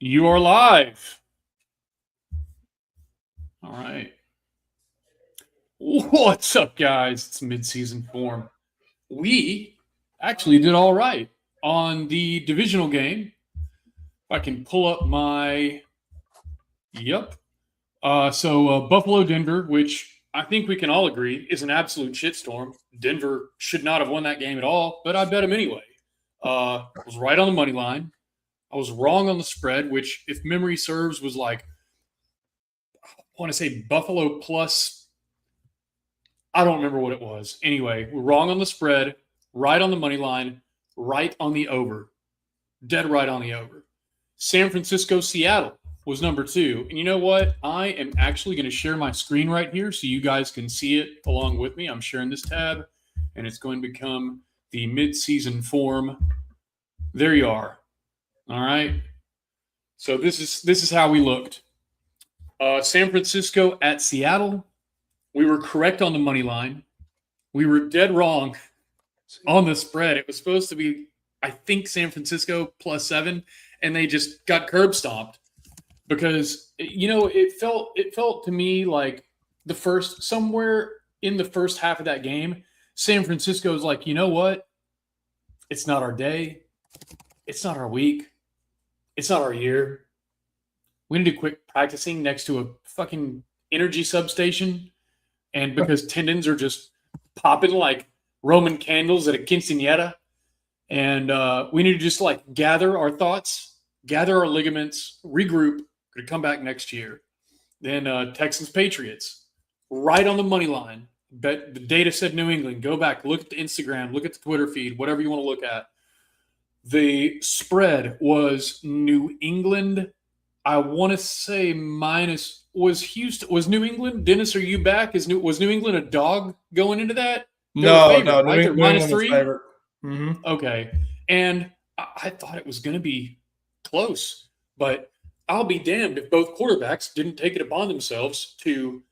You are live. All right. What's up, guys? It's mid-season form. We actually did all right on the divisional game. If I can pull up my yep. So Buffalo Denver, which I think we can all agree is an absolute shitstorm. Denver should not have won that game at all, but I bet them anyway. Was right on the money line. I was wrong on the spread, which, if memory serves, was like, I want to say Buffalo plus, I don't remember what it was. Anyway, we're wrong on the spread, right on the money line, right on the over. Dead right on the over. San Francisco, Seattle was number 2. And you know what? I am actually going to share my screen right here so you guys can see it along with me. I'm sharing this tab, and it's going to become the mid-season form. There you are. All right. So this is how we looked. San Francisco at Seattle. We were correct on the money line. We were dead wrong on the spread. It was supposed to be, I think, San Francisco plus 7, and they just got curb stomped because it felt to me like somewhere in the first half of that game, San Francisco's like, you know what? It's not our day. It's not our week. It's not our year. We need to quit practicing next to a fucking energy substation. And because tendons are just popping like Roman candles at a quinceanera. And we need to just like gather our thoughts, gather our ligaments, regroup, going to come back next year. Then Texans Patriots, right on the money line. Bet the data said New England. Go back, look at the Instagram, look at the Twitter feed, whatever you want to look at. The spread was New England. I want to say minus was Houston. Was New England? Dennis, are you back? Was New England a dog going into that? No, right? They're minus 3. Mm-hmm. Okay, and I thought it was going to be close, but I'll be damned if both quarterbacks didn't take it upon themselves to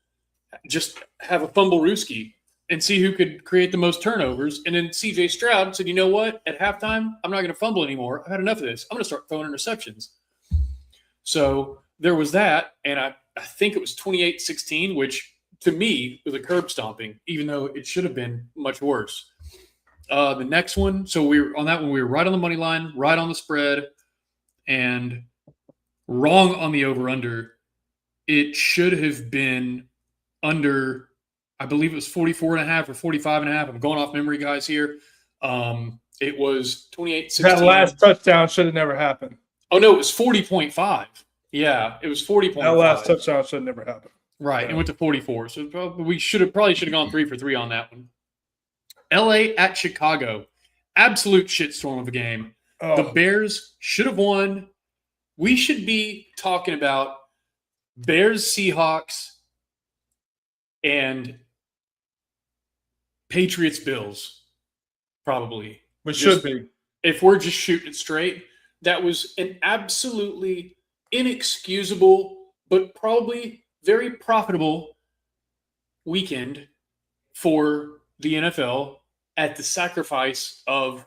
just have a fumble-rooski and see who could create the most turnovers. And then C.J. Stroud said, you know what? At halftime, I'm not going to fumble anymore. I've had enough of this. I'm going to start throwing interceptions. So there was that, and I think it was 28-16, which to me was a curb stomping, even though it should have been much worse. The next one, so we were on that one, we were right on the money line, right on the spread, and wrong on the over-under. It should have been under, I believe it was 44.5 or 45.5. I'm going off memory, guys, here. It was 28-16. That last touchdown should have never happened. Oh, no, it was 40.5. Yeah, it was 40.5. That last touchdown should have never happened. Right, yeah. It went to 44. So we probably should have gone 3 for 3 on that one. LA at Chicago. Absolute shitstorm of a game. Oh. The Bears should have won. We should be talking about Bears, Seahawks, and Patriots, Bills, probably. We should be. If we're just shooting it straight. That was an absolutely inexcusable, but probably very profitable weekend for the NFL at the sacrifice of,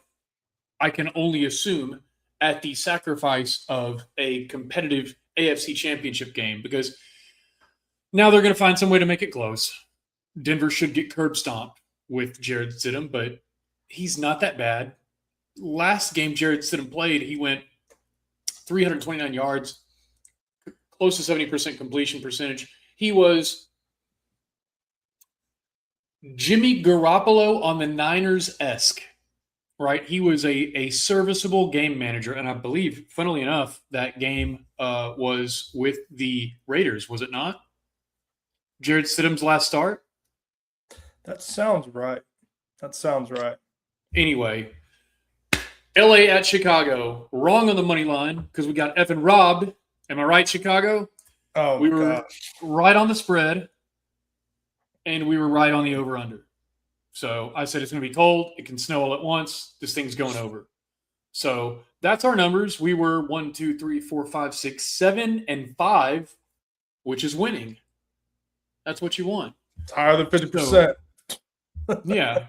I can only assume, at the sacrifice of a competitive AFC championship game, because now they're going to find some way to make it close. Denver should get curb stomped with Jarrett Stidham, but he's not that bad. Last game Jarrett Stidham played, he went 329 yards, close to 70% completion percentage. He was Jimmy Garoppolo on the Niners-esque, right? He was a serviceable game manager, and I believe, funnily enough, that game was with the Raiders, was it not? Jarrett Stidham's last start? That sounds right. Anyway, LA at Chicago. Wrong on the money line because we got effing robbed. Am I right, Chicago? Oh, we were right on the spread, and we were right on the over-under. So I said it's going to be cold. It can snow all at once. This thing's going over. So that's our numbers. We were 1, 2, 3, 4, 5, 6, 7, and 5, which is winning. That's what you want. It's higher than 50%. Yeah.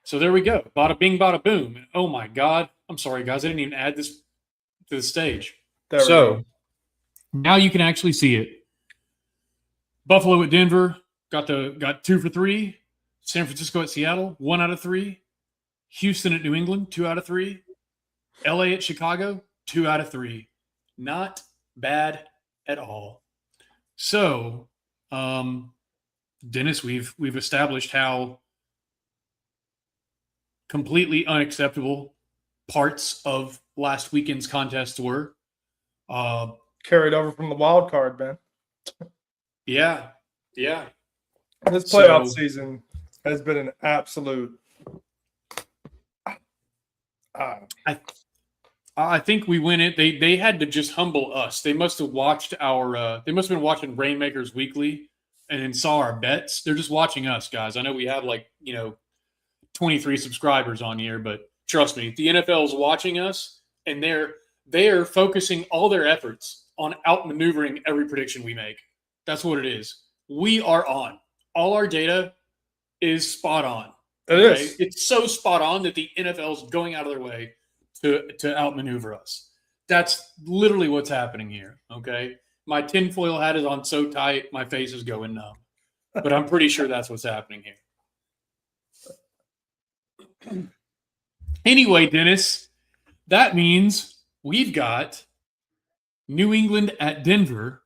So there we go. Bada bing, bada boom. Oh, my God. I'm sorry, guys. I didn't even add this to the stage. There we So go. now you can actually see it. Buffalo at Denver got 2 for 3. San Francisco at Seattle, 1 out of 3. Houston at New England, 2 out of 3. LA at Chicago, 2 out of 3. Not bad at all. So, Dennis, we've established how completely unacceptable parts of last weekend's contests were. Carried over from the wild card, man. Yeah. This playoff season has been an absolute. I think we win it. They had to just humble us. They must have watched our. They must have been watching Rainmakers Weekly and then saw our bets. They're just watching us, guys. I know we have 23 subscribers on here, but trust me, the NFL is watching us, and they're focusing all their efforts on outmaneuvering every prediction we make. That's what it is. We are on. All our data is spot on. It is. It's so spot on that the NFL is going out of their way to outmaneuver us. That's literally what's happening here. Okay, my tinfoil hat is on so tight, my face is going numb. But I'm pretty sure that's what's happening here. Anyway, Dennis, that means we've got New England at Denver.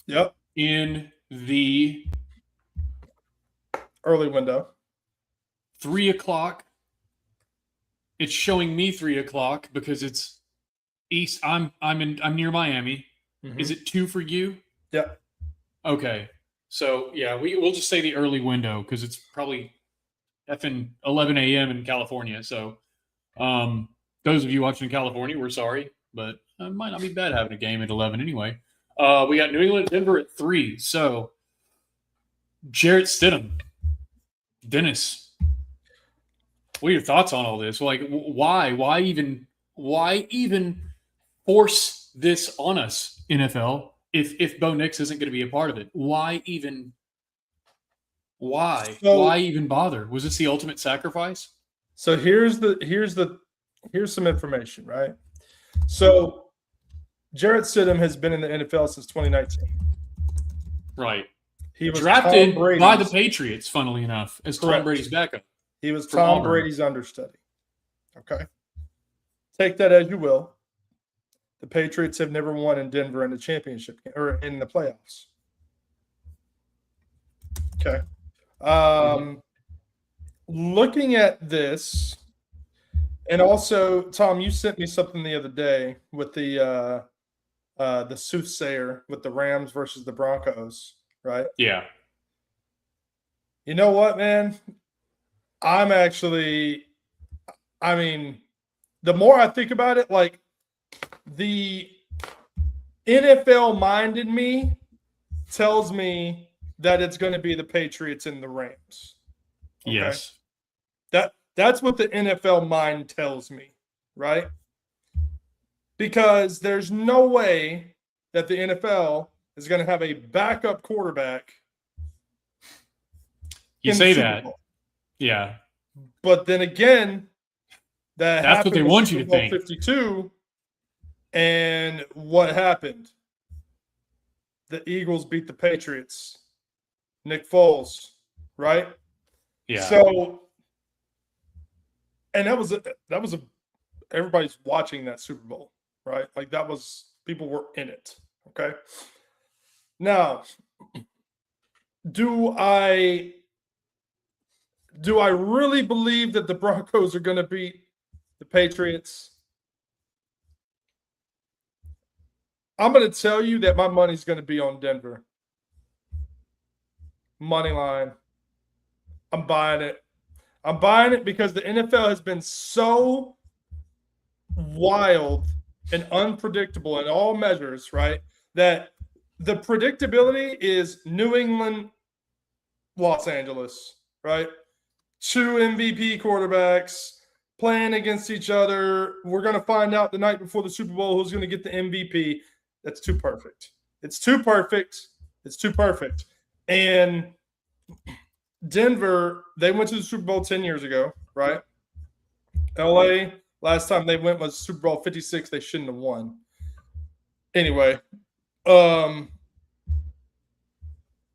Yep. In the early window. 3 o'clock. It's showing me 3 o'clock because it's east. I'm near Miami. Mm-hmm. Is it 2 for you? Yeah. Okay. So yeah, we'll just say the early window because it's probably effing 11 a.m. in California. So those of you watching in California, we're sorry, but it might not be bad having a game at 11 anyway. We got New England, Denver at 3. So Jarrett Stidham, Dennis, what are your thoughts on all this? Like, why even force this on us, NFL? If Bo Nix isn't going to be a part of it, why even bother? Was this the ultimate sacrifice? So here's some information, right? So Jarrett Stidham has been in the NFL since 2019. Right. He was drafted by the Patriots, funnily enough, as Tom Brady's backup. He was Tom Brady's understudy. Okay. Take that as you will. The Patriots have never won in Denver in the championship or in the playoffs. Okay. Looking at this, and also, Tom, you sent me something the other day with the soothsayer with the Rams versus the Broncos, right? Yeah. You know what, man? The more I think about it, like the NFL mind in me tells me that it's going to be the Patriots and the Rams. Okay? Yes. That's what the NFL mind tells me, right? Because there's no way that the NFL is going to have a backup quarterback. You say that. Yeah. But then again, that's what they want you to think. 52, and what happened? The Eagles beat the Patriots. Nick Foles, right? Yeah. So, and that was everybody's watching that Super Bowl, right? Like people were in it. Okay. Now, do I really believe that the Broncos are going to beat the Patriots? I'm going to tell you that my money's going to be on Denver. Money line. I'm buying it. I'm buying it because the NFL has been so wild and unpredictable in all measures, right? That the predictability is New England, Los Angeles, right? 2 MVP quarterbacks playing against each other. We're going to find out the night before the Super Bowl who's going to get the MVP. That's too perfect. It's too perfect. It's too perfect. And Denver, they went to the Super Bowl 10 years ago, right? LA Last time they went was Super Bowl 56. They shouldn't have won. Anyway, I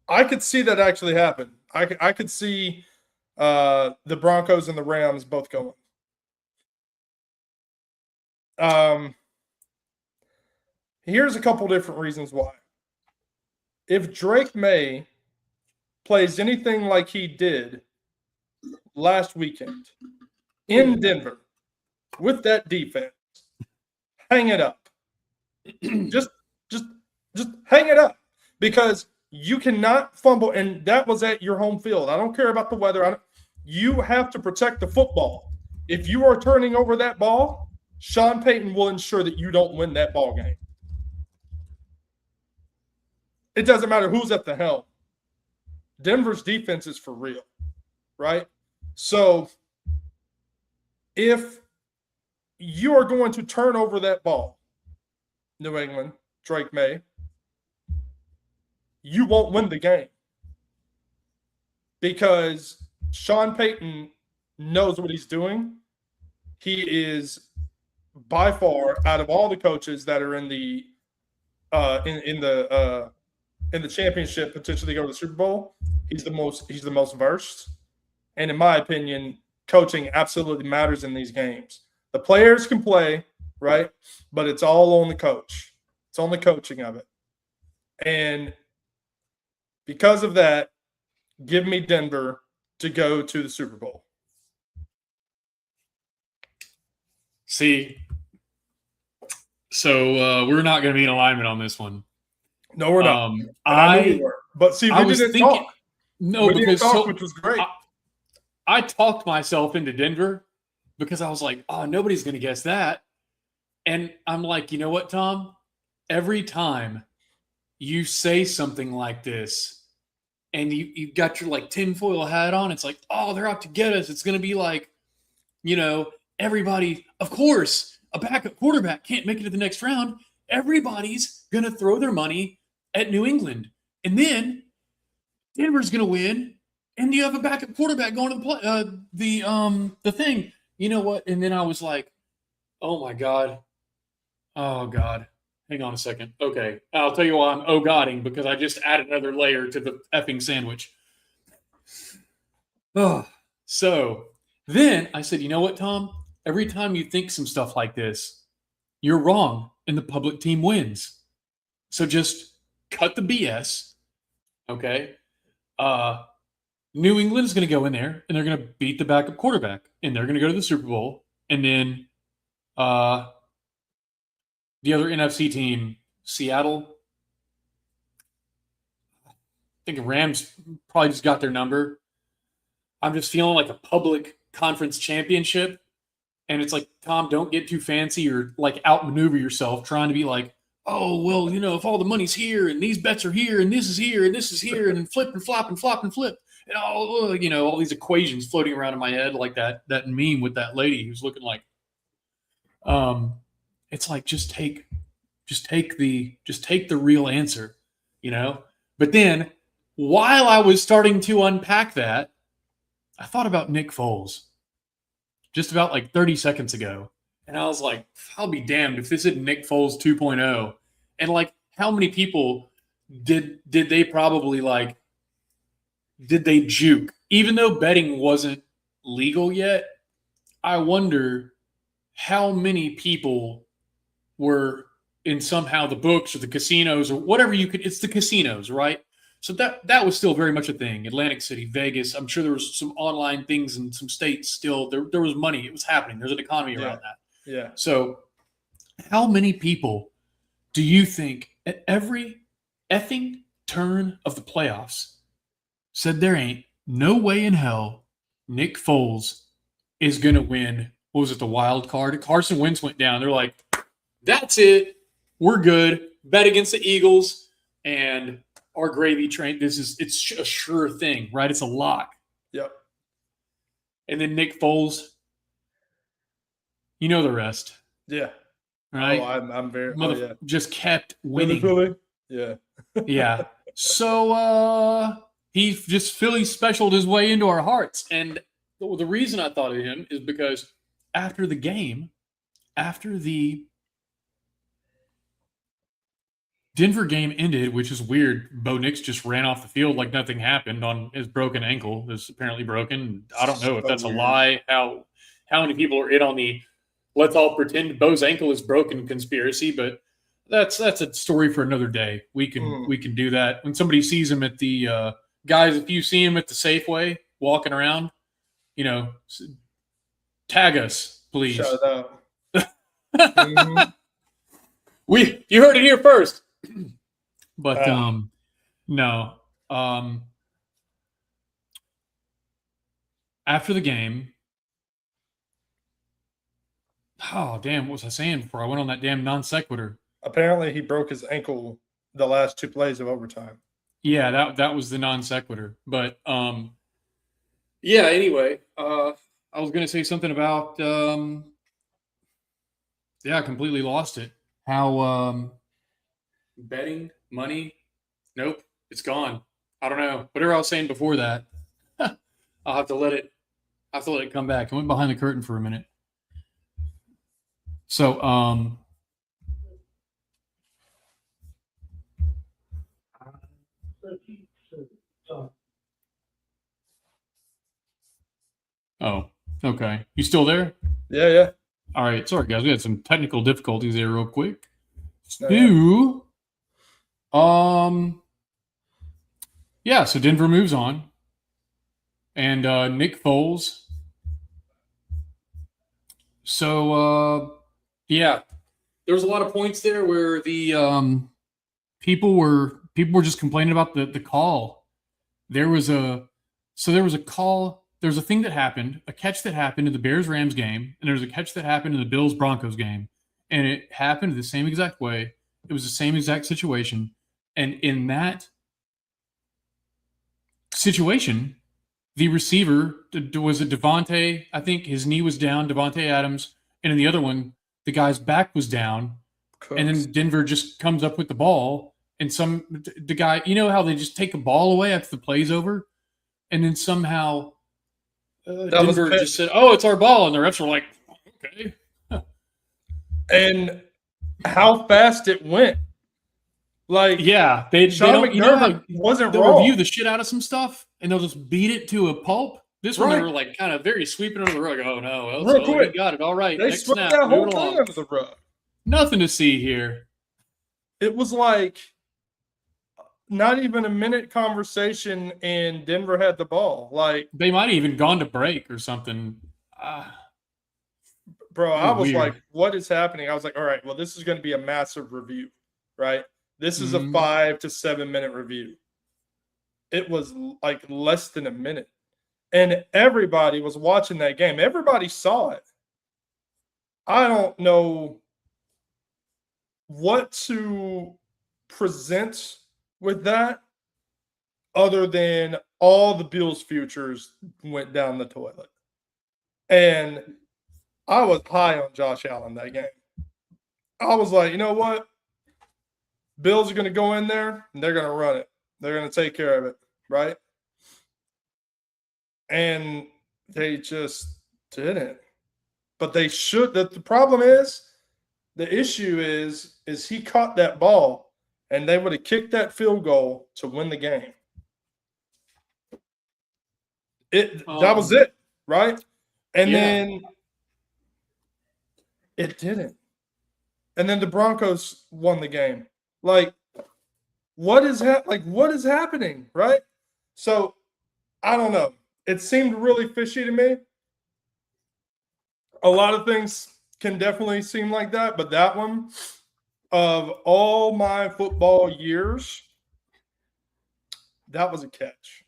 could see that actually happen. I could see the Broncos and the Rams both going. Here's a couple different reasons why. If Drake May plays anything like he did last weekend in Denver with that defense, hang it up. just hang it up, because you cannot fumble, and that was at your home field. I don't care about the weather. You have to protect the football. If you are turning over that ball, Sean Payton will ensure that you don't win that ball game. It doesn't matter who's at the helm. Denver's defense is for real, right? So if you are going to turn over that ball, New England, Drake May, you won't win the game, because Sean Payton knows what he's doing. He is by far, out of all the coaches that are in the championship, potentially go to the Super Bowl, he's the most versed. And in my opinion, coaching absolutely matters in these games. The players can play, right? But it's all on the coach. It's on the coaching of it. And because of that, give me Denver to go to the Super Bowl. See, so we're not going to be in alignment on this one. No, we're not. I knew we were. But see, we didn't talk. No, we because didn't talk, which was great. I talked myself into Denver because I was like, oh, nobody's going to guess that. And I'm like, you know what, Tom? Every time you say something like this and you've got your like tinfoil hat on, it's like, oh, they're out to get us. It's going to be like, you know, everybody, of course, a backup quarterback can't make it to the next round. Everybody's going to throw their money at New England. And then Denver's going to win. And you have a backup quarterback going to the thing. You know what? And then I was like, oh, my God. Oh, God. Hang on a second. Okay. I'll tell you why I'm oh-godding, because I just added another layer to the effing sandwich. Oh, so then I said, you know what, Tom? Every time you think some stuff like this, you're wrong and the public team wins. So just cut the BS, okay? New England's going to go in there and they're going to beat the backup quarterback and they're going to go to the Super Bowl. And then the other NFC team, Seattle, I think Rams probably just got their number. I'm just feeling like a public conference championship. And it's like, Tom, don't get too fancy or like outmaneuver yourself trying to be like, oh, well, you know, if all the money's here and these bets are here and this is here and this is here and then flip and flop and flop and flip and all, you know, all these equations floating around in my head like that meme with that lady who's looking like, it's like, just take the real answer, you know? But then while I was starting to unpack that, I thought about Nick Foles just about like 30 seconds ago. And I was like, I'll be damned if this isn't Nick Foles 2.0. And like, how many people did they probably like, did they juke? Even though betting wasn't legal yet, I wonder how many people were in somehow the books or the casinos or whatever you could. It's the casinos, right? So that was still very much a thing. Atlantic City, Vegas. I'm sure there was some online things in some states still. There was money. It was happening. There's an economy around that. Yeah. So how many people do you think at every effing turn of the playoffs said there ain't no way in hell Nick Foles is going to win? What was it, the wild card? Carson Wentz went down. They're like, that's it. We're good. Bet against the Eagles and our gravy train. It's a sure thing, right? It's a lock. Yep. And then Nick Foles, you know the rest. Yeah. Right? Oh, I'm very just kept winning. Philly? Yeah. Yeah. So he just Philly specialed his way into our hearts. And the reason I thought of him is because after the game, after the Denver game ended, which is weird, Bo Nix just ran off the field like nothing happened on his broken ankle. It's apparently broken. I don't know if So that's a weird. lie. How many people are in on the let's all pretend Bo's ankle is broken conspiracy, but that's a story for another day. We can do that. When somebody sees him at the guys, if you see him at the Safeway walking around, tag us, please. Shout out. You heard it here first. But no. After the game, oh damn, what was I saying before I went on that damn non sequitur? Apparently, he broke his ankle the last 2 plays of overtime. Yeah, that was the non sequitur. But yeah. Anyway, I was gonna say something about I completely lost it. How betting money? Nope, it's gone. I don't know. Whatever I was saying before that, I'll have to let it come back. I went behind the curtain for a minute. So oh, okay. You still there? Yeah. All right. Sorry, guys. We had some technical difficulties there real quick. Yeah. So Denver moves on. And Nick Foles. So, there was a lot of points there where the people were just complaining about the call. There was a call. There's a thing that happened, a catch that happened in the Bears-Rams game, and there was a catch that happened in the Bills-Broncos game, and it happened the same exact way. It was the same exact situation, and in that situation, the receiver was it Devontae. I think his knee was down, Devontae Adams, and in the other one, the guy's back was down, and then Denver just comes up with the ball, and the guy, you know how they just take the ball away after the play's over, and then somehow Denver just said, "Oh, it's our ball," and the refs were like, "Okay." And how fast it went! Like, yeah, they Sean don't. You know how wasn't they'll wrong. review the shit out of some stuff, and they'll just beat it to a pulp. This one, they were like kind of very sweeping under the rug. Oh no, we got it. All right, they next swept snap, that whole move thing along. under the rug. Nothing to see here. It was like not even a minute conversation, and Denver had the ball. Like, they might have even gone to break or something. Bro, I was like, what is happening? I was like, all right, well, this is going to be a massive review, right? This is a 5 to 7 minute review. It was like less than a minute. And everybody was watching that game. Everybody saw it. I don't know what to present with that other than all the Bills futures went down the toilet. And I was high on Josh Allen that game. I was like, you know what? Bills are going to go in there and they're going to run it. They're going to take care of it, right? And they just didn't. But they should. The problem is, the issue is he caught that ball and they would have kicked that field goal to win the game. That was it, right? And then it didn't. And then the Broncos won the game. Like, what is happening, right? So, I don't know. It seemed really fishy to me. A lot of things can definitely seem like that, but that one, of all my football years, that was a catch.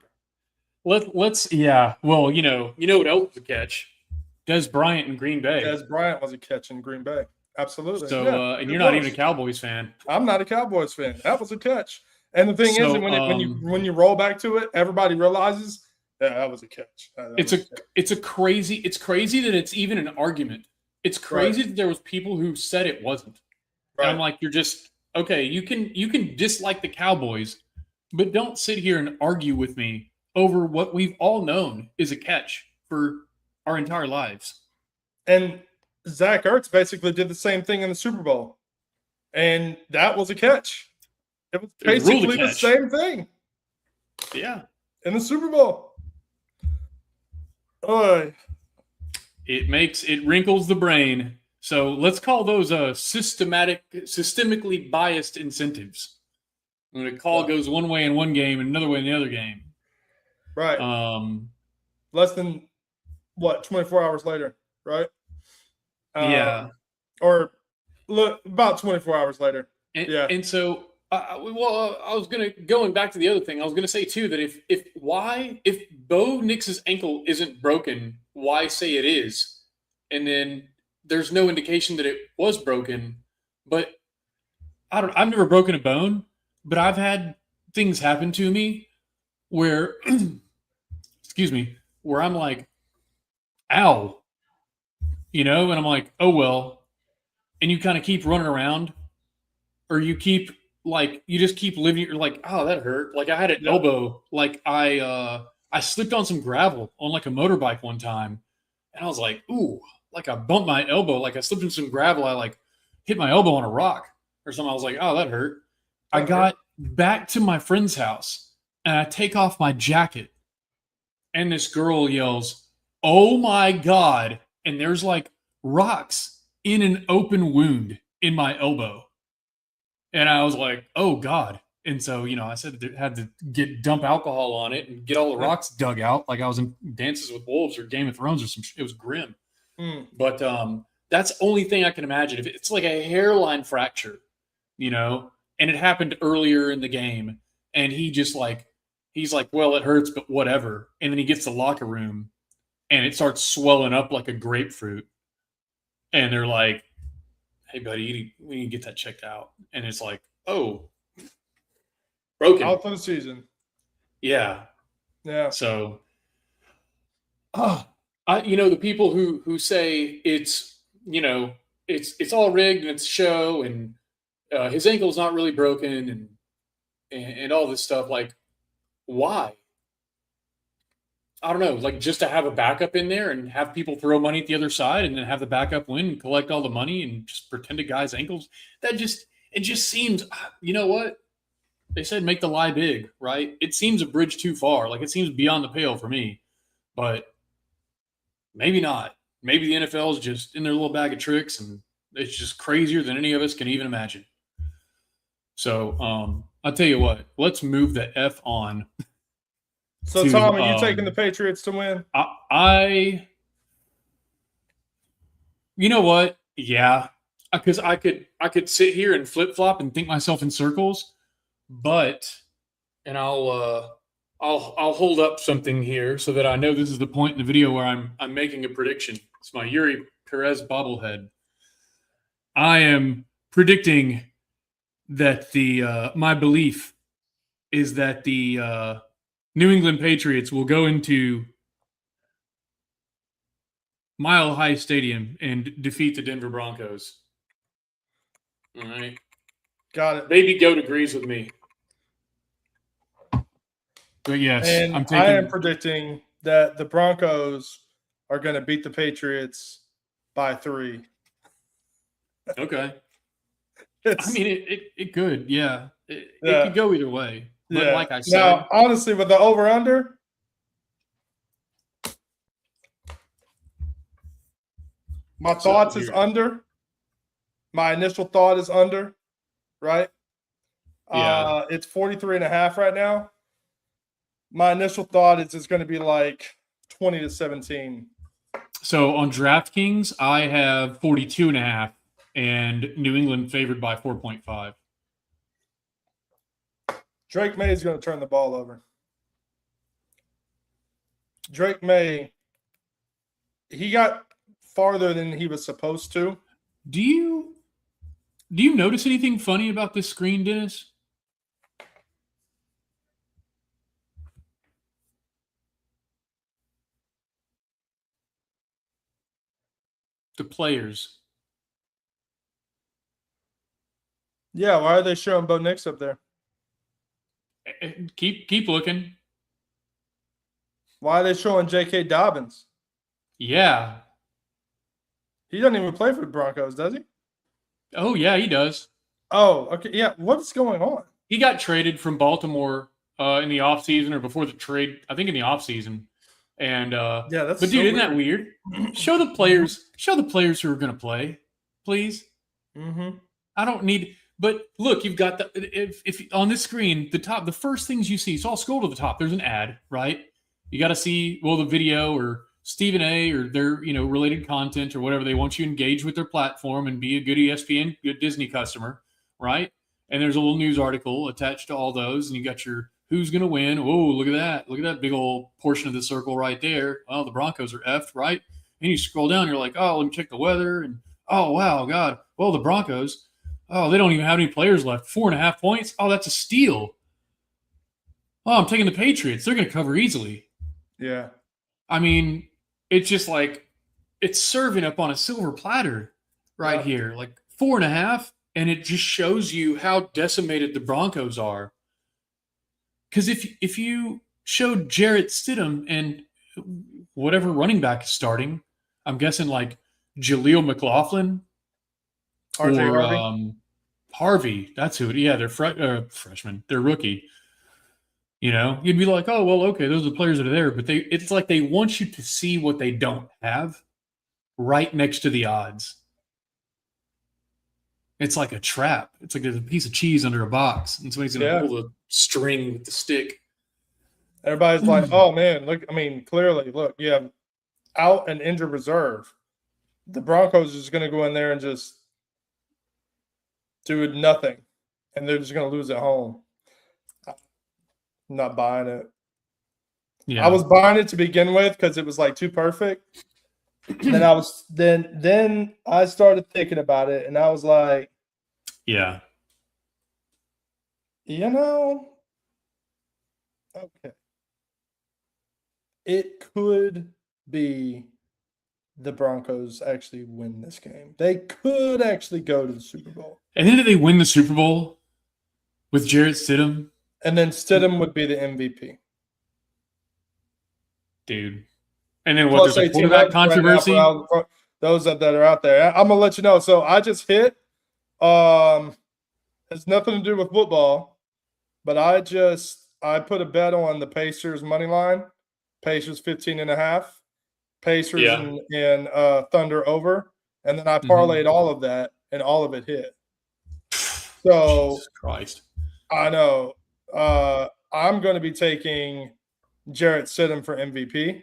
Let's Well, you know what else was a catch? Des Bryant in Green Bay. Des Bryant was a catch in Green Bay. Absolutely. So, and you're not even a Cowboys fan. I'm not a Cowboys fan. That was a catch. And the thing is, when you roll back to it, everybody realizes that was a catch. It's crazy that it's even an argument. It's crazy that there was people who said it wasn't. Right. And I'm like, you're just okay. You can dislike the Cowboys, but don't sit here and argue with me over what we've all known is a catch for our entire lives. And Zach Ertz basically did the same thing in the Super Bowl, and that was a catch. It was It was ruled a basically the catch. same thing Yeah. in the Super Bowl. It wrinkles the brain. So let's call those systemically biased incentives. When a call goes one way in one game and another way in the other game. Right. Less than 24 hours later, right? Yeah. Or look, about 24 hours later. And so, I was going back to the other thing. I was gonna say too that if Bo Nix's ankle isn't broken, why say it is? And then there's no indication that it was broken. But I've never broken a bone, but I've had things happen to me where, excuse me, where I'm like, ow, and I'm like, oh well, and you kind of keep running around, or you just keep living. You're like, oh, that hurt. Like I had an elbow. Like I slipped on some gravel on like a motorbike one time, and I was like, ooh, like I bumped my elbow. Like I slipped in some gravel. I like hit my elbow on a rock or something. I was like, oh, that hurt. I got back to my friend's house and I take off my jacket, and this girl yells, "Oh my God!" And there's like rocks in an open wound in my elbow. And I was like, oh God. And so, I said I had to dump alcohol on it and get all the rocks dug out like I was in Dances with Wolves or Game of Thrones or some shit. It was grim. But that's the only thing I can imagine. If it's like a hairline fracture, and it happened earlier in the game, and he's like, well, it hurts, but whatever. And then he gets to the locker room and it starts swelling up like a grapefruit. And they're like, hey, buddy, we need to get that checked out. And it's like, oh, broken. Out for the season. Yeah. Yeah. So, the people who say it's all rigged and it's a show and his ankle's not really broken and all this stuff, like, why? I don't know, like just to have a backup in there and have people throw money at the other side and then have the backup win and collect all the money and just pretend a guy's ankles. It just seems, you know what? They said make the lie big, right? It seems a bridge too far. Like it seems beyond the pale for me, but maybe not. Maybe the NFL is just in their little bag of tricks and it's just crazier than any of us can even imagine. So I'll tell you what, let's move the F on. So, Tom, are you taking the Patriots to win? You know what? Yeah, because I could sit here and flip flop and think myself in circles, and I'll hold up something here so that I know this is the point in the video where I'm making a prediction. It's my Yuri Perez bobblehead. I am predicting that my belief is that the New England Patriots will go into Mile High Stadium and defeat the Denver Broncos. All right. Got it. Baby Goat agrees with me. But yes, and I am predicting that the Broncos are going to beat the Patriots by 3. Okay. I mean, it could, yeah. It could go either way. But like I said. Now, honestly, with the over-under, my thoughts is under. My initial thought is under, right? Yeah. It's 43.5 right now. My initial thought is it's going to be like 20-17. So on DraftKings, I have 42.5 and New England favored by 4.5. Drake May is going to turn the ball over. Drake May, he got farther than he was supposed to. Do you notice anything funny about this screen, Dennis? The players. Yeah, why are they showing Bo Nix up there? Keep looking. Why are they showing J.K. Dobbins? Yeah. He doesn't even play for the Broncos, does he? Oh yeah, he does. Oh, okay. Yeah. What's going on? He got traded from Baltimore in the offseason or before the trade. I think in the offseason. And Yeah, that's but so dude, isn't that weird? Show the players who are going to play, please. Mm-hmm. I don't need. But look, you've got the if on this screen, the first things you see. So I'll scroll to the top. There's an ad, right? You got to see the video or Stephen A. or their related content or whatever they want you to engage with their platform and be a good ESPN, good Disney customer, right? And there's a little news article attached to all those, and you got your who's going to win. Oh, look at that big old portion of the circle right there. Oh, the Broncos are effed, right? And you scroll down, you're like, oh, let me check the weather, and oh wow, God, well the Broncos. Oh, they don't even have any players left. 4.5 points. Oh, that's a steal. Oh, I'm taking the Patriots. They're going to cover easily. Yeah. I mean, it's just like it's serving up on a silver platter right here, like 4.5, and it just shows you how decimated the Broncos are. Because if you showed Jarrett Stidham and whatever running back is starting, I'm guessing like Jaleel McLaughlin RJ or Harvey. Harvey. That's who. Yeah, they're freshmen. They're rookie. You'd be like, oh well, okay, those are the players that are there, but it's like they want you to see what they don't have right next to the odds. It's like a trap. It's like there's a piece of cheese under a box, and somebody's going to pull the string with the stick. Everybody's like, oh man, look, I mean, clearly, look, you have out and injured reserve. The Broncos is going to go in there and just do nothing, and they're just going to lose at home. I'm not buying it. Yeah. I was buying it to begin with because it was like too perfect. Then I started thinking about it, and I was like, yeah, okay, it could be the Broncos actually win this game. They could actually go to the Super Bowl. And then did they win the Super Bowl with Jarrett Stidham? And then Stidham would be the MVP. Dude. And then what? There's a quarterback controversy? Right, those that are out there. I'm going to let you know. So I just hit. It's nothing to do with football, but I put a bet on the Pacers money line. Pacers 15.5. Pacers and Thunder over. And then I parlayed all of that, and all of it hit. So Jesus Christ. I know. I'm going to be taking Jarrett Stidham for MVP.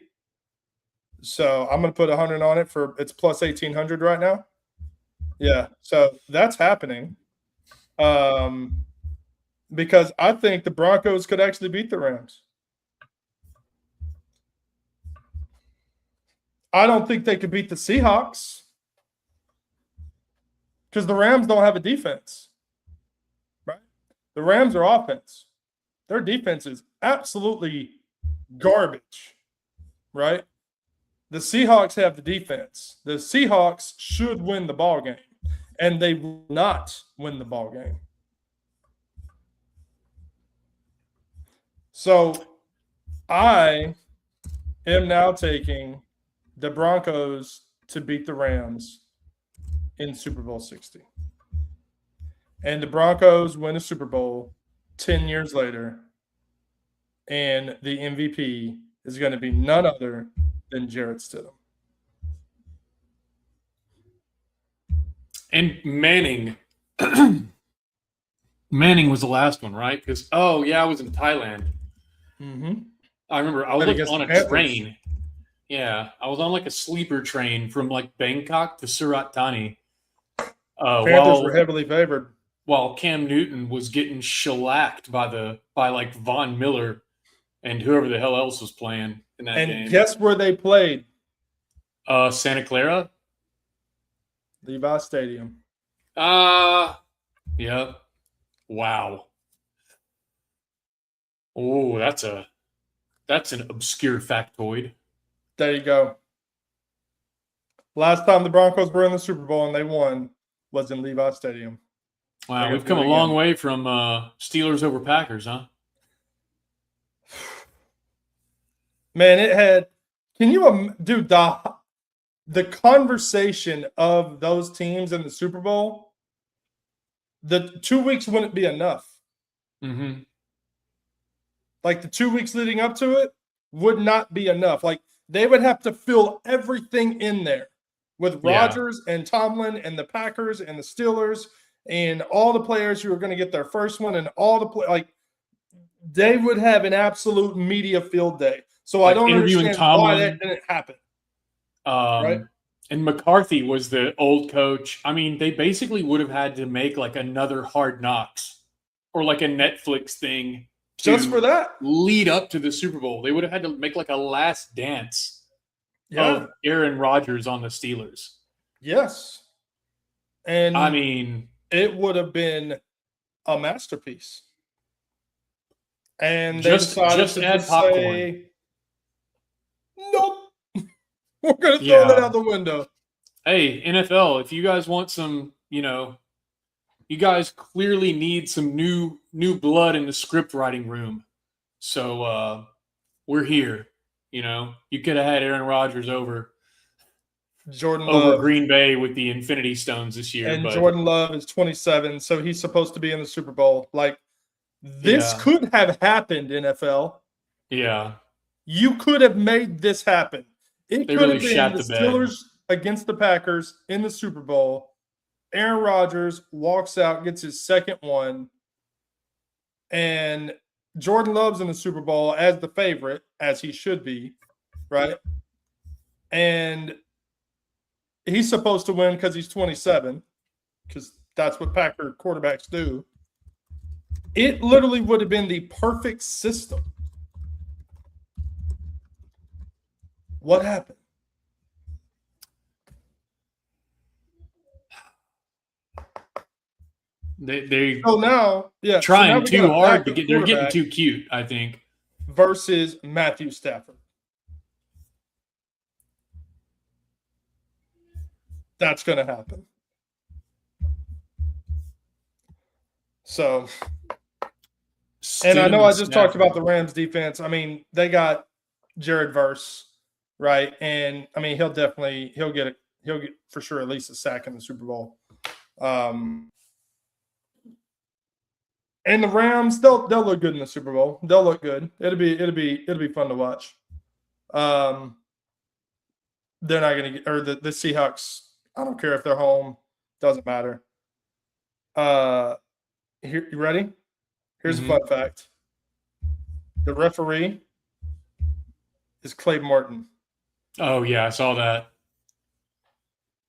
So I'm going to put 100 on it it's plus 1,800 right now. Yeah. So that's happening. Because I think the Broncos could actually beat the Rams. I don't think they could beat the Seahawks because the Rams don't have a defense. Right? The Rams are offense. Their defense is absolutely garbage. Right? The Seahawks have the defense. The Seahawks should win the ball game, and they will not win the ball game. So I am now taking the Broncos to beat the Rams in Super Bowl 60. And the Broncos win a Super Bowl 10 years later, and the MVP is going to be none other than Jarrett Stidham. And Manning. Manning was the last one, right? Because, I was in Thailand. Mm-hmm. I remember I was on a train. Yeah, I was on like a sleeper train from like Bangkok to Surat Thani. Panthers were heavily favored. While Cam Newton was getting shellacked by like Von Miller and whoever the hell else was playing in that game. And guess where they played? Santa Clara? Levi Stadium. Yeah. Wow. Oh, that's an obscure factoid. There you go. Last time the Broncos were in the Super Bowl and they won was in Levi Stadium. Wow, we've come a long way from Steelers over Packers, huh? Man, it had – can you – dude, the conversation of those teams in the Super Bowl, the 2 weeks wouldn't be enough. Mm-hmm. Like the 2 weeks leading up to it would not be enough. Like they would have to fill everything in there with Rodgers and Tomlin and the Packers and the Steelers and all the players who are going to get their first one and all the they would have an absolute media field day. So I don't understand why that didn't happen. Right? And McCarthy was the old coach. I mean, they basically would have had to make like another Hard Knocks or like a Netflix thing just for that lead up to the Super Bowl. They would have had to make like a last dance of Aaron Rodgers on the Steelers. Yes. And I mean, it would have been a masterpiece. And just add popcorn. Say, nope. We're going to throw that out the window. Hey, NFL, if you guys want some, you guys clearly need some new blood in the script writing room. So we're here. You could have had Aaron Rodgers over Green Bay with the Infinity Stones this year. And Jordan Love is 27, so he's supposed to be in the Super Bowl. Like, this could have happened, NFL. Yeah. You could have made this happen. It they could really have been the Steelers against the Packers in the Super Bowl. Aaron Rodgers walks out, gets his second one, and Jordan Love's in the Super Bowl as the favorite, as he should be, right? And he's supposed to win because he's 27, because that's what Packer quarterbacks do. It literally would have been the perfect system. What happened? They trying too hard to get. They're getting too cute, I think. Versus Matthew Stafford. That's going to happen. So, and I know I just talked about the Rams defense. I mean, they got Jared Verse, right? And I mean, he'll get for sure at least a sack in the Super Bowl. And the Rams, they'll look good in the Super Bowl. They'll look good. It'll be fun to watch. They're not going to get, or the Seahawks. I don't care if they're home. Doesn't matter. Here, you ready? Here's a fun fact. The referee is Clay Martin. Oh, yeah, I saw that.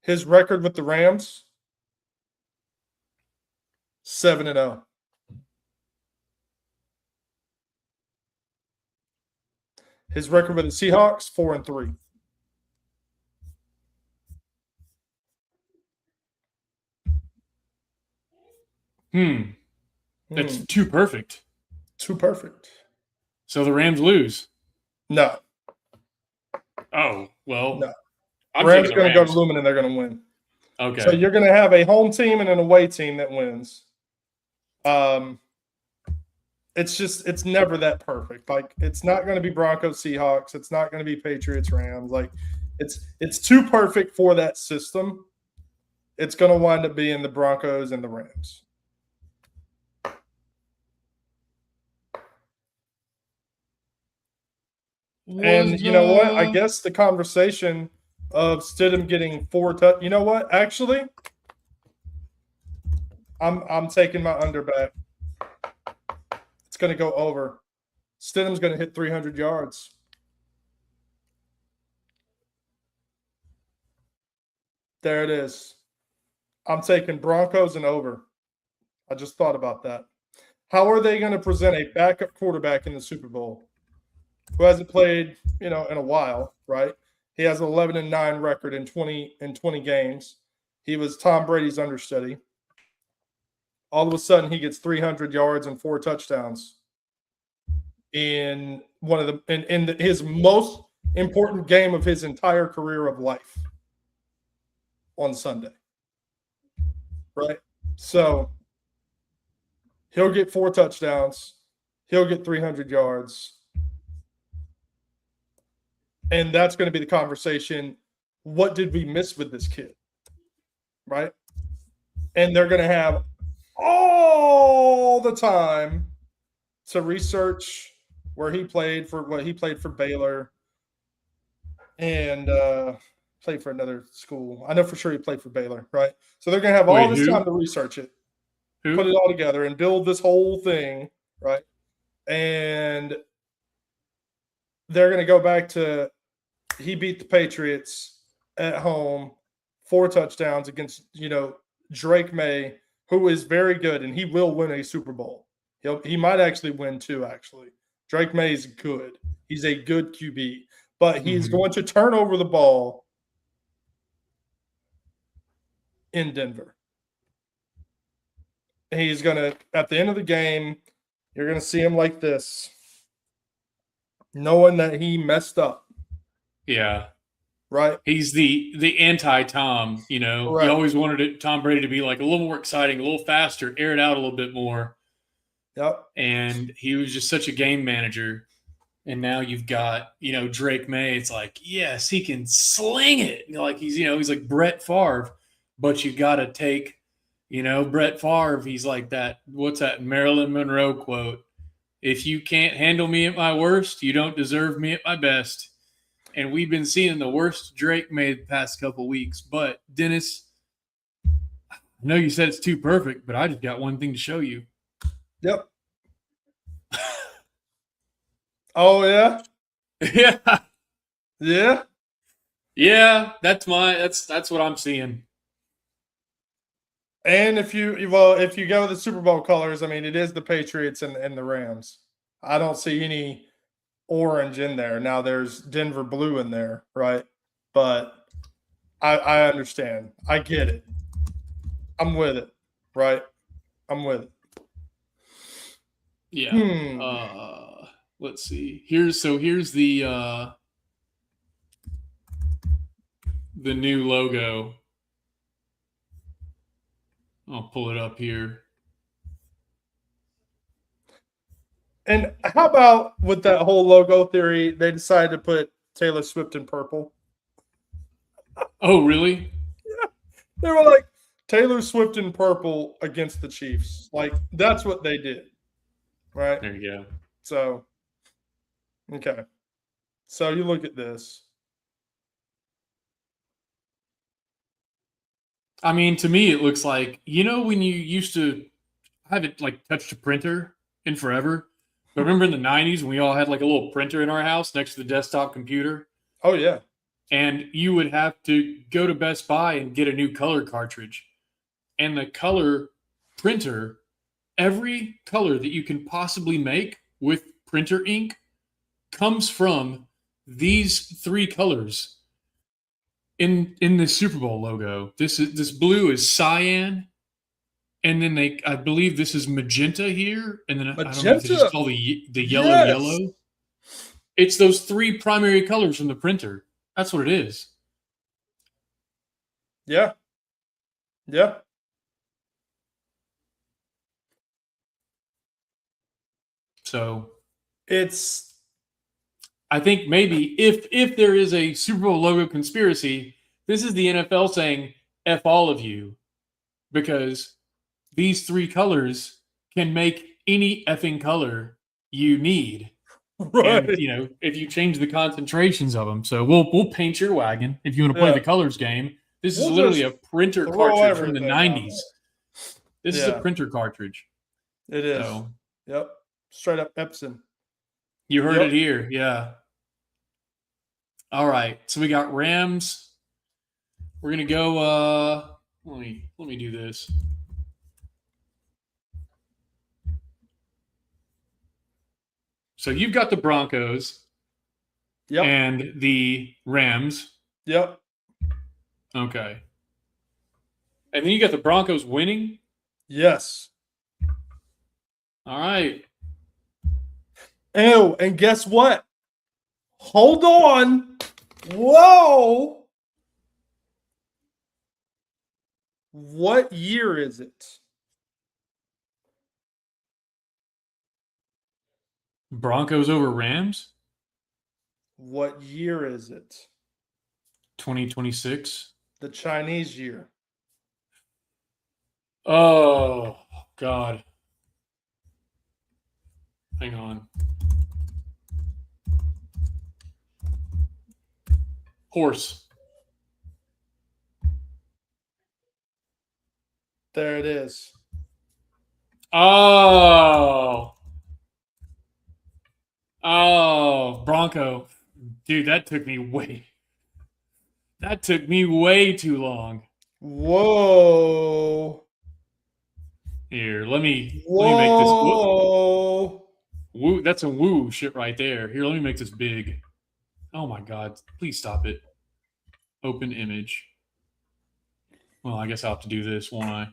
His record with the Rams, 7-0. His record with the Seahawks, 4-3. That's too perfect. Too perfect. So the Rams lose? No. Oh, well. No. Rams are going to go to Lumen and they're going to win. Okay. So you're going to have a home team and an away team that wins. It's never that perfect. Like, it's not going to be Broncos Seahawks. It's not going to be Patriots Rams. Like, it's too perfect for that system. It's going to wind up being the Broncos and the Rams. And you know what? I guess the conversation of Stidham getting 4 touchdowns. You know what? Actually, I'm taking my under back. It's going to go over. Stidham's going to hit 300 yards. There it is. I'm taking Broncos and over. I just thought about that. How are they going to present a backup quarterback in the Super Bowl who hasn't played, in a while, right? He has an 11-9 record in 20 games. He was Tom Brady's understudy. All of a sudden, he gets 300 yards and 4 touchdowns in his most important game of his entire career of life on Sunday, right? So he'll get 4 touchdowns. He'll get 300 yards. And that's going to be the conversation what did we miss with this kid? Right? And they're going to have all the time to research where he played for Baylor and played for another school. I know for sure he played for Baylor, right? So they're going to have all this time to research it, put it all together, and build this whole thing, right? And they're going to go back to he beat the Patriots at home, 4 touchdowns against, Drake May, who is very good, and he will win a Super Bowl. He might actually win 2, actually. Drake May is good. He's a good QB, but he's going to turn over the ball in Denver. He's going to, at the end of the game, you're going to see him like this, knowing that he messed up. Yeah. Right. He's the anti-Tom, Correct. He always wanted Tom Brady to be like a little more exciting, a little faster, air it out a little bit more. Yep. And he was just such a game manager. And now you've got, Drake May. It's like, yes, he can sling it. Like he's like Brett Favre. But you got to take, Brett Favre. He's like that. What's that Marilyn Monroe quote? If you can't handle me at my worst, you don't deserve me at my best. And we've been seeing the worst Drake made the past couple weeks. But, Dennis, I know you said it's too perfect, but I just got one thing to show you. Yep. Oh, yeah? Yeah. Yeah? Yeah, that's what I'm seeing. And if you go with the Super Bowl colors, I mean, it is the Patriots and the Rams. I don't see any orange in there. Now there's Denver blue in there, right? But I understand. I get it. I'm with it, right? I'm with it. Yeah. Let's see. Here's the new logo. I'll pull it up here. And how about with that whole logo theory, they decided to put Taylor Swift in purple? Oh, really? Yeah. They were like, Taylor Swift in purple against the Chiefs. Like, that's what they did. Right? There you go. So, okay. So you look at this. I mean, to me, it looks like, when you used to I haven't like touched a printer in forever. But remember in the 90s when we all had like a little printer in our house next to the desktop computer? Oh, yeah. And you would have to go to Best Buy and get a new color cartridge. And the color printer, every color that you can possibly make with printer ink comes from these 3 colors in the Super Bowl logo. This blue is cyan, and then I believe this is magenta here, and then magenta. I don't know if it's just all the yellow. It's those 3 primary colors from the printer. That's what it is. Yeah. Yeah. So I think maybe if there is a Super Bowl logo conspiracy, this is the NFL saying F all of you, because these 3 colors can make any effing color you need. Right. And, if you change the concentrations of them. So we'll paint your wagon if you want to play the colors game. This is literally a printer cartridge from the 90s. This is a printer cartridge. It is. So, yep. Straight up Epson. You heard it here. Yeah. All right. So we got Rams. We're going to go let me do this. So you've got the Broncos and the Rams. Yep. Okay. And then you got the Broncos winning? Yes. All right. Ew, and guess what? Hold on. Whoa. What year is it? Broncos over Rams? What year is it? 2026. The Chinese year. Oh, God. Hang on. Horse. There it is. Oh. Oh, Bronco. Dude, that took me way too long. Whoa. Here, let me make this. Whoa. Woo, that's a woo shit right there. Here, let me make this big. Oh my God. Please stop it. Open image. Well, I guess I'll have to do this, won't I?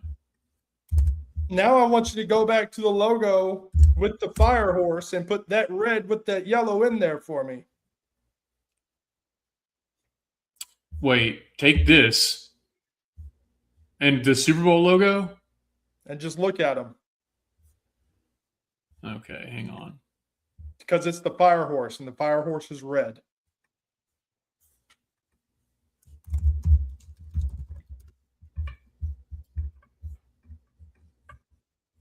Now I want you to go back to the logo with the fire horse and put that red with that yellow in there for me. Wait, take this and the Super Bowl logo. And just look at them. Okay, hang on. Because it's the fire horse, and the fire horse is red.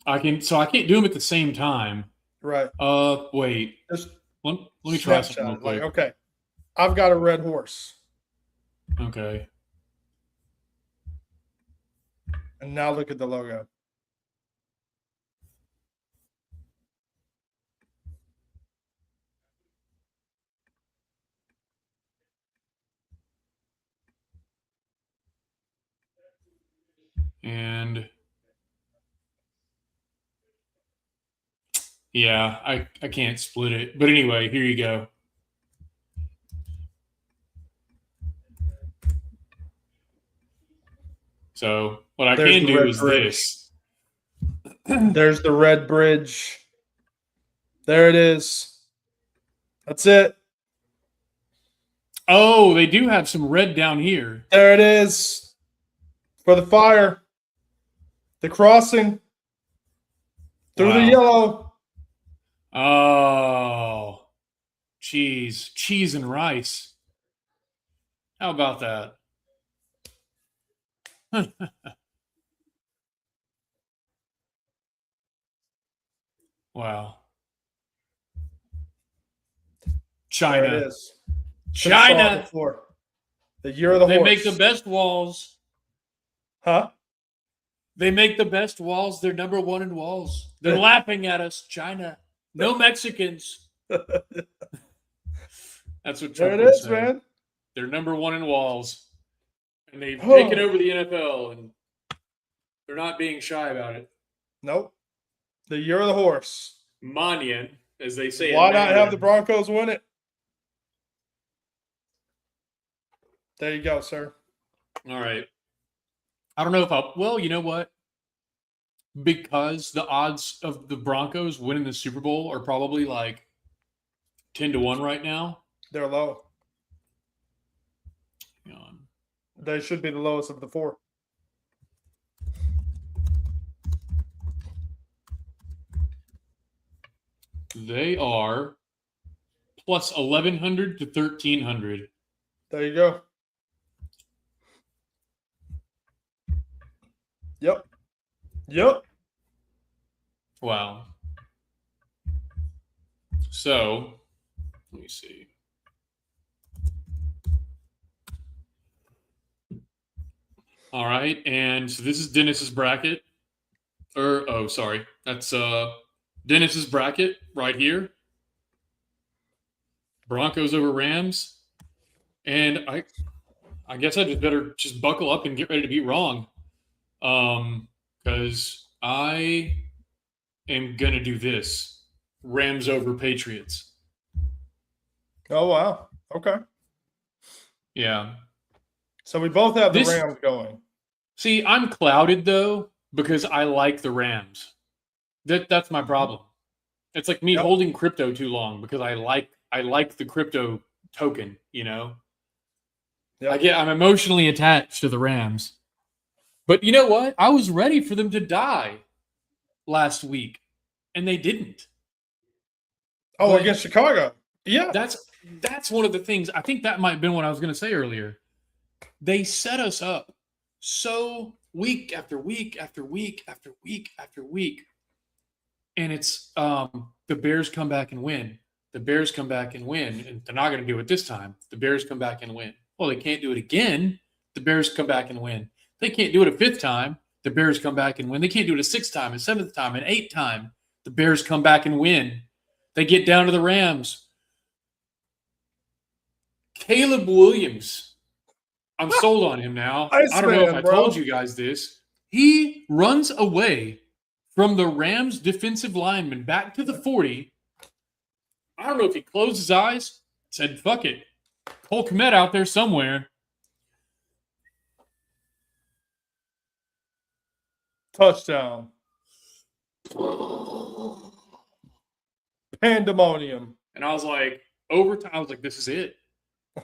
I can't do them at the same time. Right. Wait. Just Let me try something real snapshot it. quick. Like, okay, I've got a red horse. Okay. And now look at the logo. And yeah, I can't split it. But anyway, here you go. So what I There's can the do red is bridge. this. There's the red bridge. There it is. That's it. Oh, they do have some red down here. There it is. For the fire. The crossing. Through the Wow. yellow. Oh, cheese and rice. How about that? Wow. There it China. is. China. Before. The year of the They horse. make the best walls. Huh? They make the best walls. They're number one in walls. They're laughing at us. China. No Mexicans. That's what There Trump it would is, say. man. They're number one in walls. And they've taken over the NFL, and they're not being shy about it. Nope. The year of the horse. Manyan, as they say. Why not have the Broncos win it? There you go, sir. All right. I don't know if well, you know what? Because the odds of the Broncos winning the Super Bowl are probably like 10-1 right now. They're low. Hang on. They should be the lowest of the four. They are plus 1,100 to 1,300. There you go. Yep. Wow. So, let me see. All right, and so this is Dennis's bracket. Sorry. That's Dennis's bracket right here. Broncos over Rams. And I guess I just better just buckle up and get ready to be wrong. Because I am going to do this. Rams over Patriots. Oh, wow. Okay. Yeah. So we both have the Rams going. See, I'm clouded, though, because I like the Rams. That's my problem. It's like me holding crypto too long because I like the crypto token, you know? Yep. I'm emotionally attached to the Rams. But you know what? I was ready for them to die last week, and they didn't. Oh, but against Chicago. Yeah. That's one of the things. I think that might have been what I was going to say earlier. They set us up so week after week after week after week after week. And it's the Bears come back and win. The Bears come back and win. And they're not going to do it this time. The Bears come back and win. Well, they can't do it again. The Bears come back and win. They can't do it a fifth time. The Bears come back and win. They can't do it a sixth time, a seventh time, an eighth time. The Bears come back and win. They get down to the Rams. Caleb Williams. I'm sold on him now. I don't know if I told you guys this. He runs away from the Rams defensive lineman back to the 40. I don't know if he closed his eyes, said, fuck it. Cole Kmet out there somewhere. Touchdown. Pandemonium. And I was like, overtime, I was like, this is it.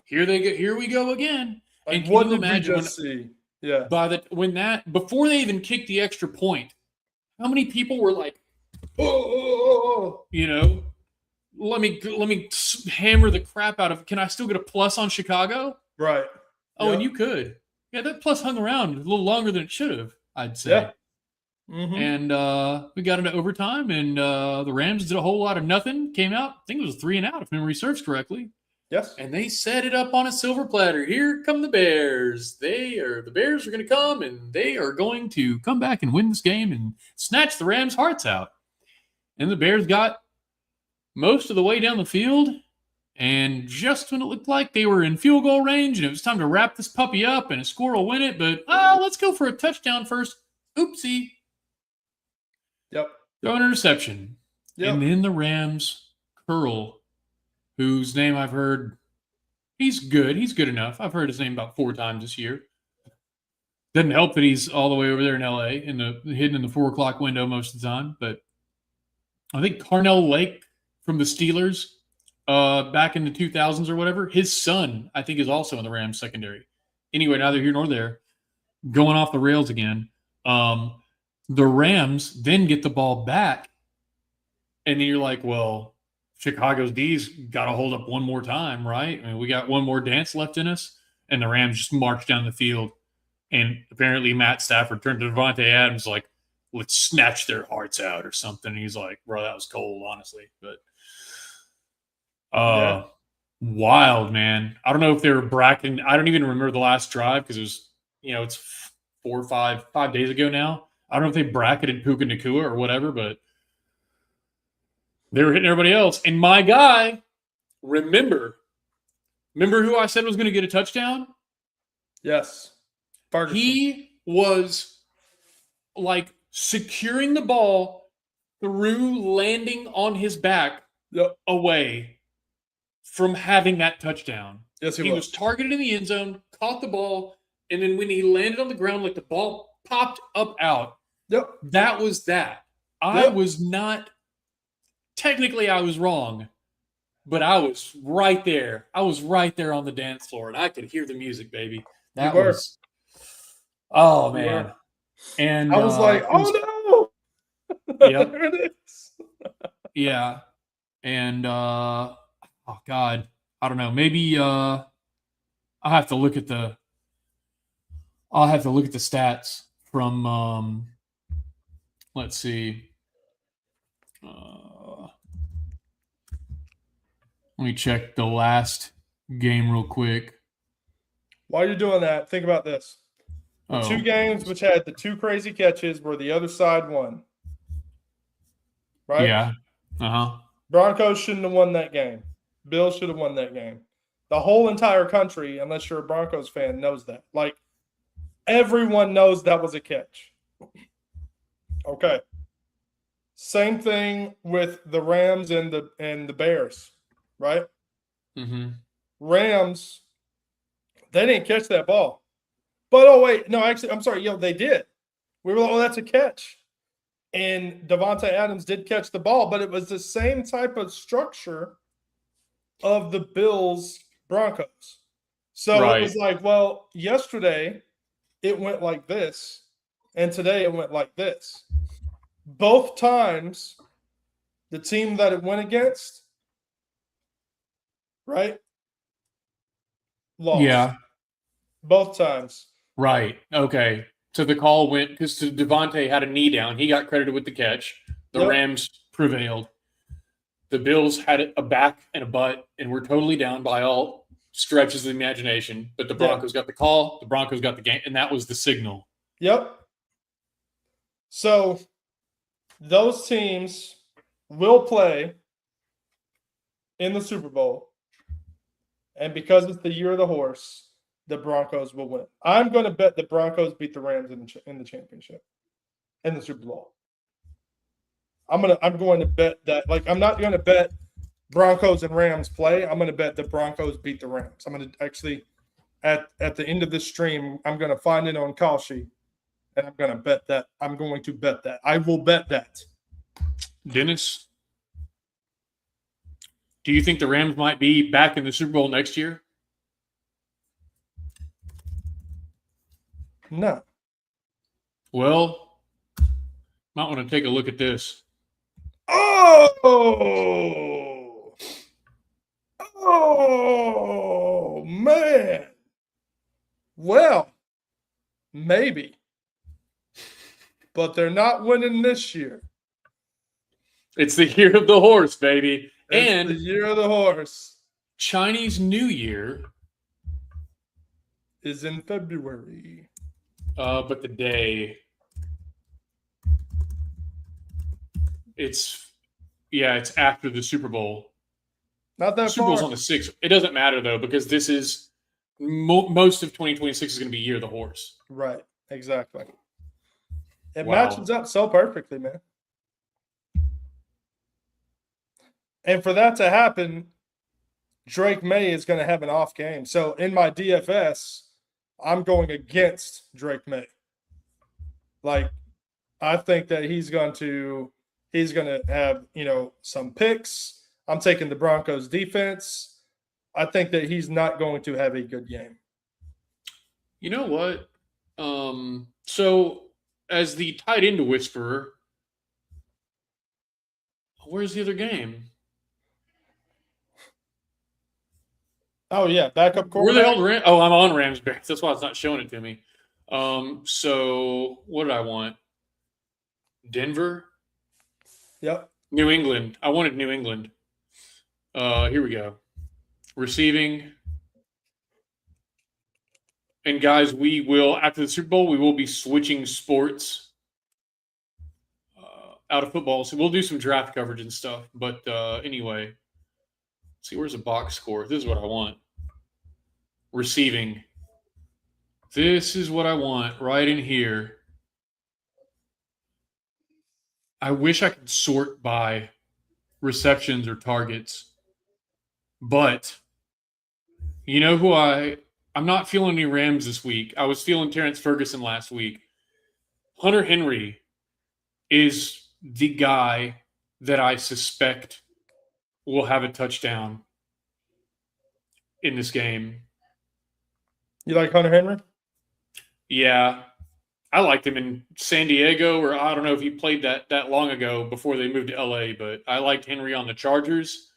Here we go again. Like, and can what you did we imagine just see? Yeah. Before they even kicked the extra point, how many people were like, you know, let me hammer the crap out of. Can I still get a plus on Chicago? Right. Oh, and you could. Yeah, that plus hung around a little longer than it should have, I'd say. Yeah. Mm-hmm. And we got into overtime, and the Rams did a whole lot of nothing. Came out, I think it was 3-and-out, if memory serves correctly. Yes. And they set it up on a silver platter. Here come the Bears. The Bears are going to come, and they are going to come back and win this game and snatch the Rams' hearts out. And the Bears got most of the way down the field, and just when it looked like they were in field goal range and it was time to wrap this puppy up and a score will win it, but let's go for a touchdown first. Oopsie. Yep. Throw an interception. Yep. And then the Rams curl, whose name I've heard. He's good. He's good enough. I've heard his name about 4 times this year. Doesn't help that he's all the way over there in L.A. hidden in the 4 o'clock window most of the time. But I think Carnell Lake from the Steelers back in the 2000s or whatever, his son, I think, is also in the Rams secondary. Anyway, neither here nor there. Going off the rails again. The Rams then get the ball back, and then you're like, well, Chicago's D's got to hold up one more time, right? I mean, we got one more dance left in us, and the Rams just march down the field, and apparently Matt Stafford turned to Devontae Adams like, let's snatch their hearts out or something. And he's like, bro, that was cold, honestly. But wild, man. I don't know if they were bracketing. I don't even remember the last drive because it was, it's 4 or 5 days ago now. I don't know if they bracketed Puka Nacua or whatever, but they were hitting everybody else. And my guy, remember who I said was going to get a touchdown? Yes. Ferguson. He was like securing the ball through landing on his back away from having that touchdown. Yes, he was targeted in the end zone, caught the ball, and then when he landed on the ground, like the ball popped up out. Yep. That was that. I was not – technically I was wrong, but I was right there. I was right there on the dance floor, and I could hear the music, baby. That was – oh, man. And I was like, oh, no. Yep. There it is. Yeah. And, oh, God. I don't know. Maybe I'll have to look at the stats from let's see. Let me check the last game real quick. While you're doing that, think about this. The 2 games which had the 2 crazy catches where the other side won. Right? Yeah. Uh-huh. Broncos shouldn't have won that game. Bills should have won that game. The whole entire country, unless you're a Broncos fan, knows that. Like, everyone knows that was a catch. Okay. Same thing with the Rams and the Bears, right? Mm-hmm. Rams, they didn't catch that ball. But, actually, I'm sorry. They did. We were like, that's a catch. And Devontae Adams did catch the ball, but it was the same type of structure of the Bills-Broncos. So It was like, well, yesterday it went like this, and today it went like this. Both times, the team that it went against, right, lost. Yeah. both times. Right. Okay. So the call went because Devontae had a knee down. He got credited with the catch. The Yep. Rams prevailed. The Bills had a back and a butt and were totally down by all stretches of the imagination. But the Broncos got the call. The Broncos got the game, and that was the signal. Yep. So those teams will play in the Super Bowl. And because it's the year of the horse, the Broncos will win. I'm going to bet the Broncos beat the Rams in the championship, in the Super Bowl. I'm going to bet that. Like, I'm not going to bet Broncos and Rams play. I'm going to bet the Broncos beat the Rams. I'm going to actually, at the end of this stream, I'm going to find it on call sheet, and I'm going to bet that. I'm going to bet that. I will bet that. Dennis, do you think the Rams might be back in the Super Bowl next year? No. Well, might want to take a look at this. Oh, man. Well, maybe. But they're not winning this year. It's the year of the horse, baby. It's the year of the horse. Chinese New Year is in February. But the day. It's after the Super Bowl. Not that Super Bowl's on the 6th. It doesn't matter, though, because this is most of 2026 is going to be year of the horse. Right. Exactly. It matches up so perfectly, man. And for that to happen, Drake May is going to have an off game. So in my DFS, I'm going against Drake May. Like, I think that he's going to have, some picks. I'm taking the Broncos defense. I think that he's not going to have a good game. You know what? So as the tight end whisperer, where's the other game? Oh, yeah, backup quarterback. Where the hell Rams? Oh, I'm on Rams Bears. That's why it's not showing it to me. So what did I want? Denver? Yep. New England. I wanted New England. Here we go. Receiving. And guys, we will, after the Super Bowl, we will be switching sports out of football. So we'll do some draft coverage and stuff. But anyway, let's see, where's the box score? This is what I want. Receiving. This is what I want right in here. I wish I could sort by receptions or targets. But you know who I'm not feeling any Rams this week. I was feeling Terrence Ferguson last week. Hunter Henry is the guy that I suspect will have a touchdown in this game. You like Hunter Henry? Yeah. I liked him in San Diego, or I don't know if he played that long ago before they moved to LA, but I liked Henry on the Chargers.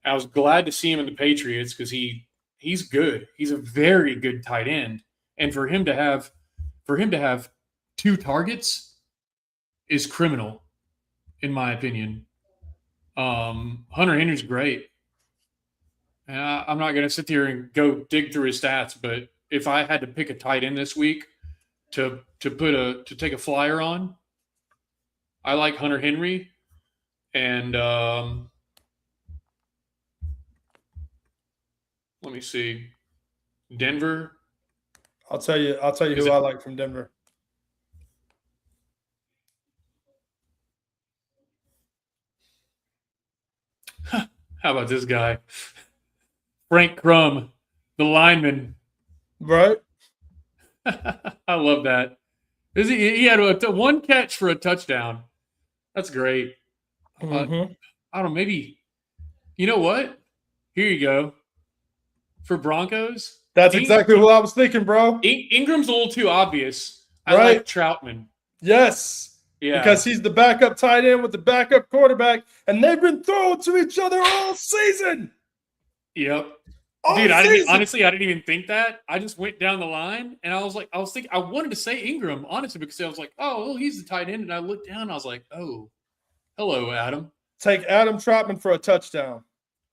I was glad to see him in the Patriots because he's good. He's a very good tight end. And for him to have 2 targets is criminal, in my opinion. Hunter Henry's great. And I'm not going to sit here and go dig through his stats, but if I had to pick a tight end this week to take a flyer on, I like Hunter Henry. And let me see. Denver. I'll tell you who I like from Denver. How about this guy? Frank Crum, the lineman. Right. I love that. He had one catch for a touchdown. That's great. Mm-hmm. I don't know, maybe. You know what? Here you go. For Broncos. That's exactly what I was thinking, bro. Ingram's a little too obvious. I like Troutman. Yes. Yeah. Because he's the backup tight end with the backup quarterback, and they've been throwing to each other all season. Yep. Dude, I season. didn't even think that. I just went down the line and I was thinking, I wanted to say Ingram, honestly, because I was like, oh, well, he's the tight end. And I looked down and I was like, oh, hello, Adam. Take Adam Trotman for a touchdown.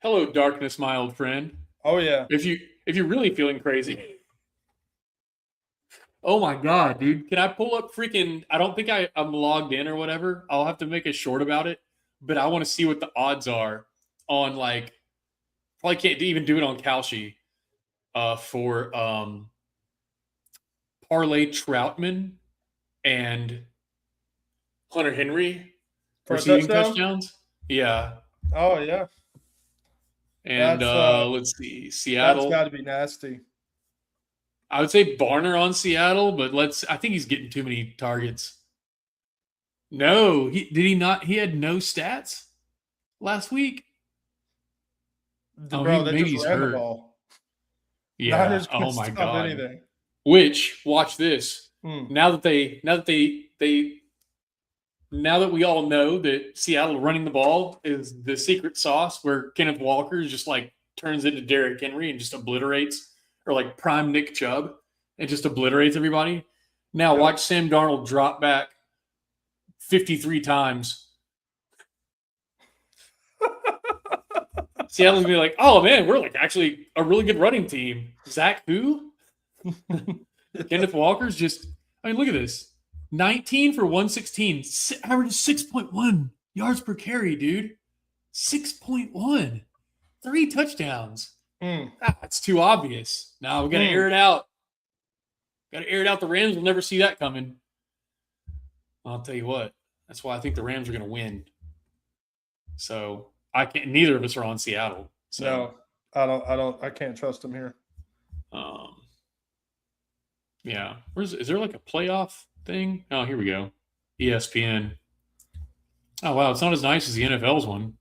Hello, darkness, my old friend. Oh yeah. If you're really feeling crazy. Oh my god, dude. Can I pull up freaking I don't think I'm logged in or whatever. I'll have to make a short about it. But I want to see what the odds are on like probably can't even do it on Kalshi for Parlay Troutman and Hunter Henry For a receiving touchdown? touchdowns. Yeah. Oh yeah. And That's let's see. that's Seattle. got to be nasty. I would say Barner on Seattle, but I think he's getting too many targets. No, did he not? He had no stats last week. Bro, they Maybe just he's ran the hurt. ball. Yeah. Niners couldn't Oh my stop god. anything. Which watch this. Hmm. Now that we all know that Seattle running the ball is the secret sauce, where Kenneth Walker just like turns into Derrick Henry and just obliterates, or like prime Nick Chubb and just obliterates everybody. Now watch Sam Darnold drop back 53 times. Seattle's gonna be like, oh man, we're like actually a really good running team. Zach who? Kenneth Walker's just, I mean, look at this. 19 for 116, average 6.1 yards per carry, dude. 6.1. 3 touchdowns. That's too obvious. Now we got to air it out. Got to air it out. The Rams will never see that coming. I'll tell you what. That's why I think the Rams are going to win. So neither of us are on Seattle. So No, I can't trust them here. Yeah. Is there like a playoff thing? Oh, here we go. ESPN. Oh wow, it's not as nice as the NFL's one.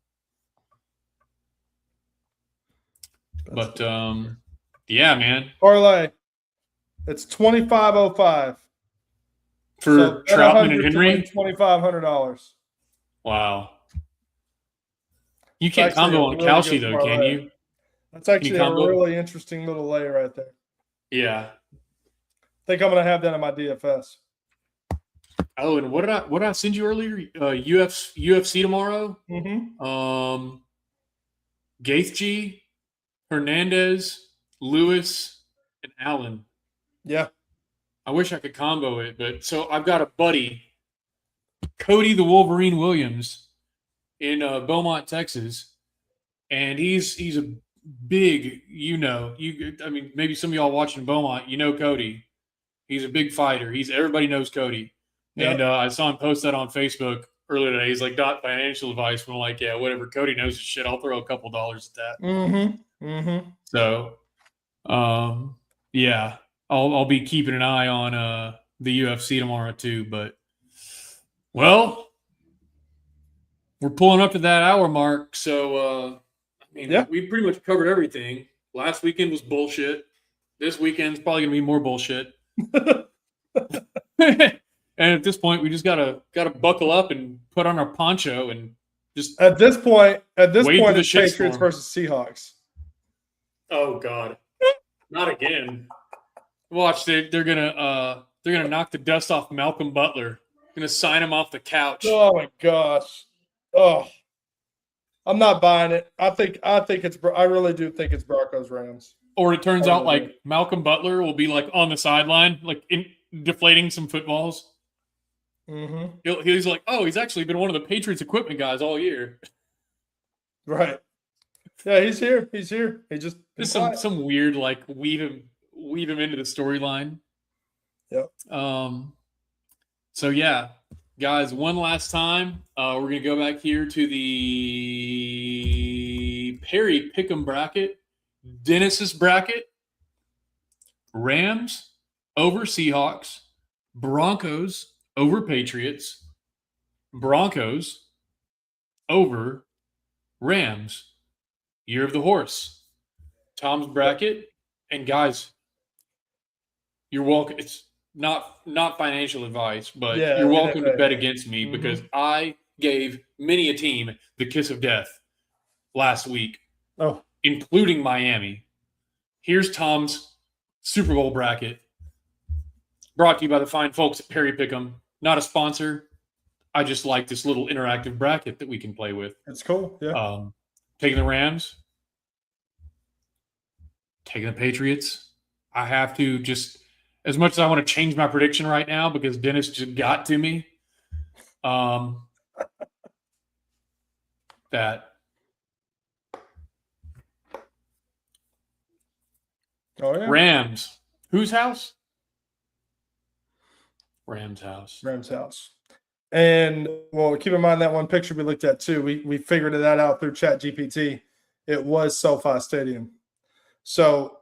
But yeah, man. Parlay. It's 25.05 for Troutman and Henry. $2,500. Wow. You can't combo on Kalshi though, can you? That's actually a really interesting little lay right there. Yeah. I think I'm gonna have that in my DFS. Oh, and what did I send you earlier? UFC tomorrow. Mm-hmm. Gaethje, Hernandez, Lewis, and Allen. Yeah. I wish I could combo it, but so I've got a buddy, Cody the Wolverine Williams, in Beaumont, Texas, and he's a big, I mean, maybe some of y'all watching Beaumont, Cody. He's a big fighter. Everybody knows Cody. Yep. And I saw him post that on Facebook earlier today. He's like, not financial advice, but I'm like, yeah, whatever. Cody knows his shit. I'll throw a couple dollars at that. Mm-hmm. Mm-hmm. So, yeah, I'll be keeping an eye on the UFC tomorrow too. But, well, we're pulling up to that hour mark. So, we pretty much covered everything. Last weekend was bullshit. This weekend's probably going to be more bullshit. And at this point, we just gotta buckle up and put on our poncho and just at this point, it's Patriots versus Seahawks. Oh God, not again! Watch, they're gonna knock the dust off Malcolm Butler. Gonna sign him off the couch. Oh my gosh! Oh, I'm not buying it. I really do think it's Broncos Rams. Or it turns out like Malcolm Butler will be like on the sideline, like deflating some footballs. Mm-hmm. He's like, oh, he's actually been one of the Patriots equipment guys all year. Right. Yeah, he's here. He just some weird like weave him into the storyline. Yep. So yeah, guys, one last time, we're gonna go back here to the Perry Pick'em bracket, Dennis's bracket. Rams over Seahawks, Broncos over Patriots, Broncos over Rams. Year of the horse. Tom's bracket. And guys, you're welcome. It's not financial advice, but you're welcome to bet against me because I gave many a team the kiss of death last week, including Miami. Here's Tom's Super Bowl bracket. Brought to you by the fine folks at Perry Pick'em. Not a sponsor. I just like this little interactive bracket that we can play with. It's cool. Yeah. Taking the Rams. Taking the Patriots. I have to just, as much as I want to change my prediction right now because Dennis just got to me, that Rams. Whose house? Rams house. Rams house. And well, keep in mind that one picture we looked at too. We figured that out through ChatGPT. It was SoFi Stadium. So,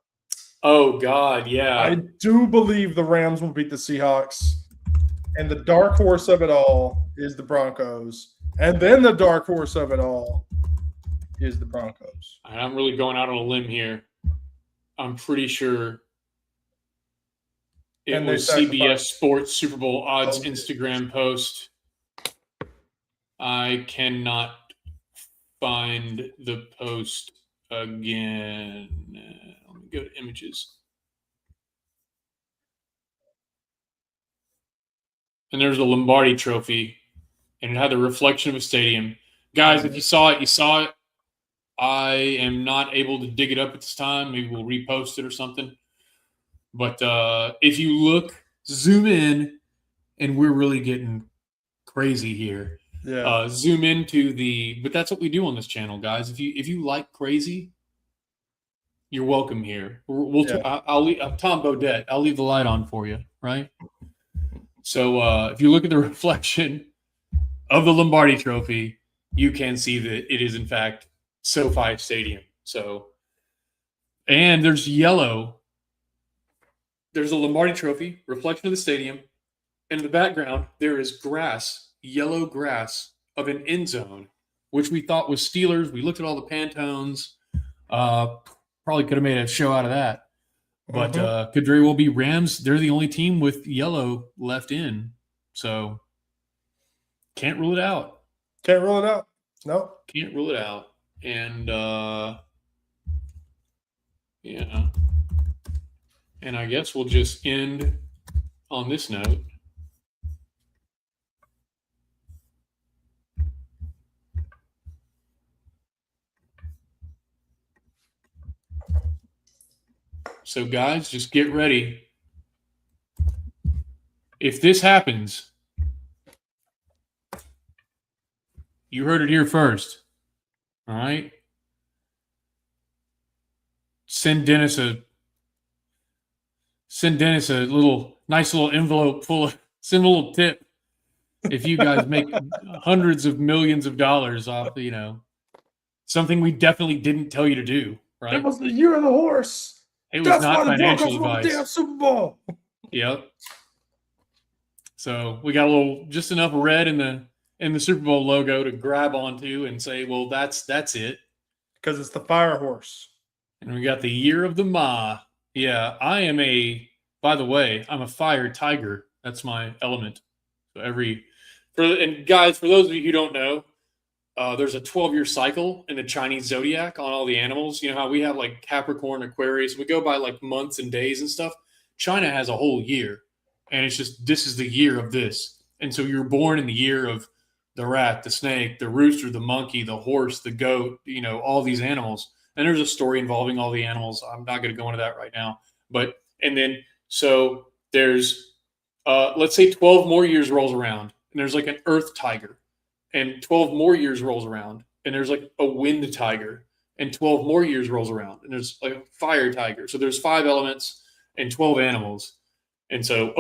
oh God, yeah. I do believe the Rams will beat the Seahawks. And the dark horse of it all is the Broncos. And then the dark horse of it all is the Broncos. I'm really going out on a limb here. I'm pretty sure it was CBS Sports Super Bowl odds Instagram post. I cannot find the post again. Let me go to images. And there's the Lombardi Trophy, and it had the reflection of a stadium. Guys, if you saw it, you saw it. I am not able to dig it up at this time. Maybe we'll repost it or something. But if you look, zoom in, and we're really getting crazy here. Yeah. Zoom into but that's what we do on this channel, guys. If you like crazy, you're welcome here. I'll leave Tom Bodette. I'll leave the light on for you, right? So if you look at the reflection of the Lombardi Trophy, you can see that it is in fact SoFi Stadium. So, and there's yellow. There's a Lombardi Trophy, reflection of the stadium, and in the background there is grass. Yellow grass of an end zone, which we thought was Steelers. We looked at all the Pantones. Probably could have made a show out of that. But could very well be Rams. They're the only team with yellow left in. So can't rule it out. Can't rule it out. No. Can't rule it out. And yeah. And I guess we'll just end on this note. So, guys, just get ready. If this happens, you heard it here first. All right? Send Dennis a nice little envelope full of, send a little tip if you guys make hundreds of millions of dollars off, something we definitely didn't tell you to do, right? It was the year of the horse. It was not financial advice. Won the damn Super Bowl. Yep. So we got just enough red in the Super Bowl logo to grab onto and say, well, that's it. Because it's the fire horse. And we got the year of the Ma. Yeah, by the way, I'm a fire tiger. That's my element. So and guys, for those of you who don't know, there's a 12-year cycle in the Chinese zodiac on all the animals. You know how we have like Capricorn, Aquarius. We go by like months and days and stuff. China has a whole year. And it's just, this is the year of this. And so you're born in the year of the rat, the snake, the rooster, the monkey, the horse, the goat, all these animals. And there's a story involving all the animals. I'm not going to go into that right now. So there's, let's say 12 more years rolls around and there's like an earth tiger. And 12 more years rolls around and there's like a wind tiger. And 12 more years rolls around and there's like a fire tiger. So there's 5 elements and 12 animals. And so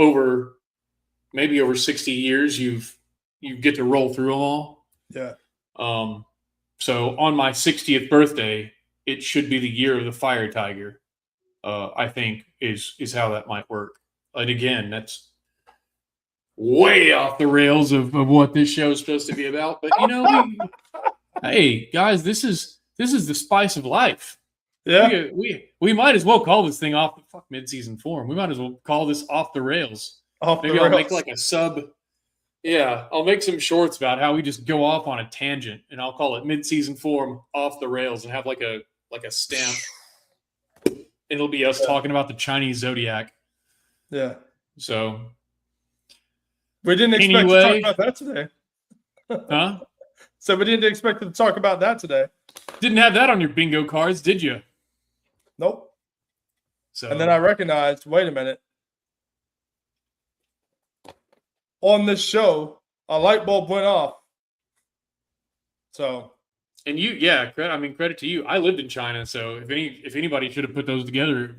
maybe over 60 years, you get to roll through them all. Yeah. So on my 60th birthday, it should be the year of the fire tiger. I think is how that might work. And again, that's way off the rails of what this show is supposed to be about. But hey guys, this is the spice of life. Yeah, we might as well call this thing off the mid-season form. We might as well call this off the rails. Maybe I'll make like a sub. Yeah, I'll make some shorts about how we just go off on a tangent, and I'll call it mid-season form off the rails, and have like a stamp. it'll be us talking about the Chinese zodiac. Yeah. So we didn't expect to talk about that today. Huh? So we didn't expect to talk about that today. Didn't have that on your bingo cards, did you? Nope. So, and then I recognized, wait a minute. On this show, a light bulb went off. So. And credit to you. I lived in China, so if anybody should have put those together,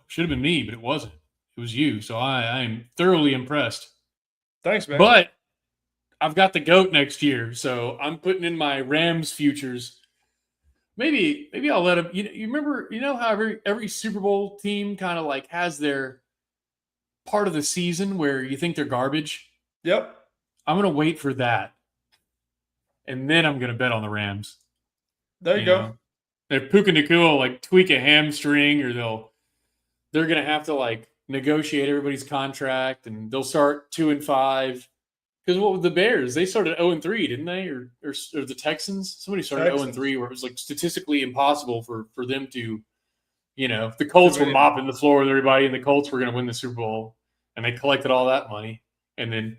should have been me, but it wasn't. It was you. So I am thoroughly impressed. Thanks, man. But I've got the GOAT next year, so I'm putting in my Rams futures. Maybe I'll let him. You remember, how every Super Bowl team kind of like has their part of the season where you think they're garbage. Yep. I'm gonna wait for that, and then I'm gonna bet on the Rams. There you go. If Puka Nacua like tweak a hamstring, or they're gonna have to like negotiate everybody's contract, and they'll start 2-5. Because what with the Bears, they started 0-3, didn't they? Or the Texans? Somebody started 0-3, where it was like statistically impossible for them to, the Colts were mopping the floor with everybody, and the Colts were going to win the Super Bowl, and they collected all that money, and then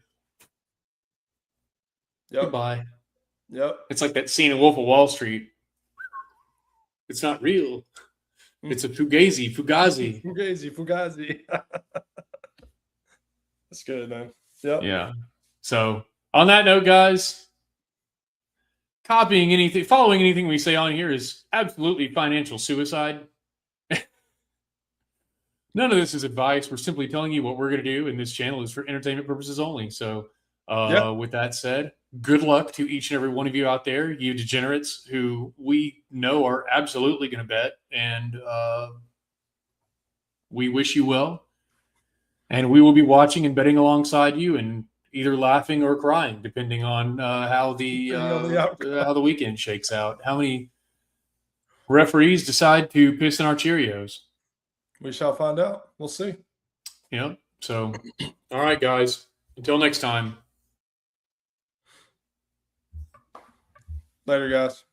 goodbye. Yep. It's like that scene in Wolf of Wall Street. It's not real. It's a fugazi. Fugazi. That's good, man. Yep. Yeah. So, on that note, guys, following anything we say on here is absolutely financial suicide. None of this is advice. We're simply telling you what we're going to do, and this channel is for entertainment purposes only. So, with that said, good luck to each and every one of you out there, you degenerates who we know are absolutely going to bet, and we wish you well. And we will be watching and betting alongside you, and either laughing or crying, depending on how the weekend shakes out. How many referees decide to piss in our Cheerios? We shall find out. We'll see. Yeah. So, all right, guys. Until next time. Later, guys.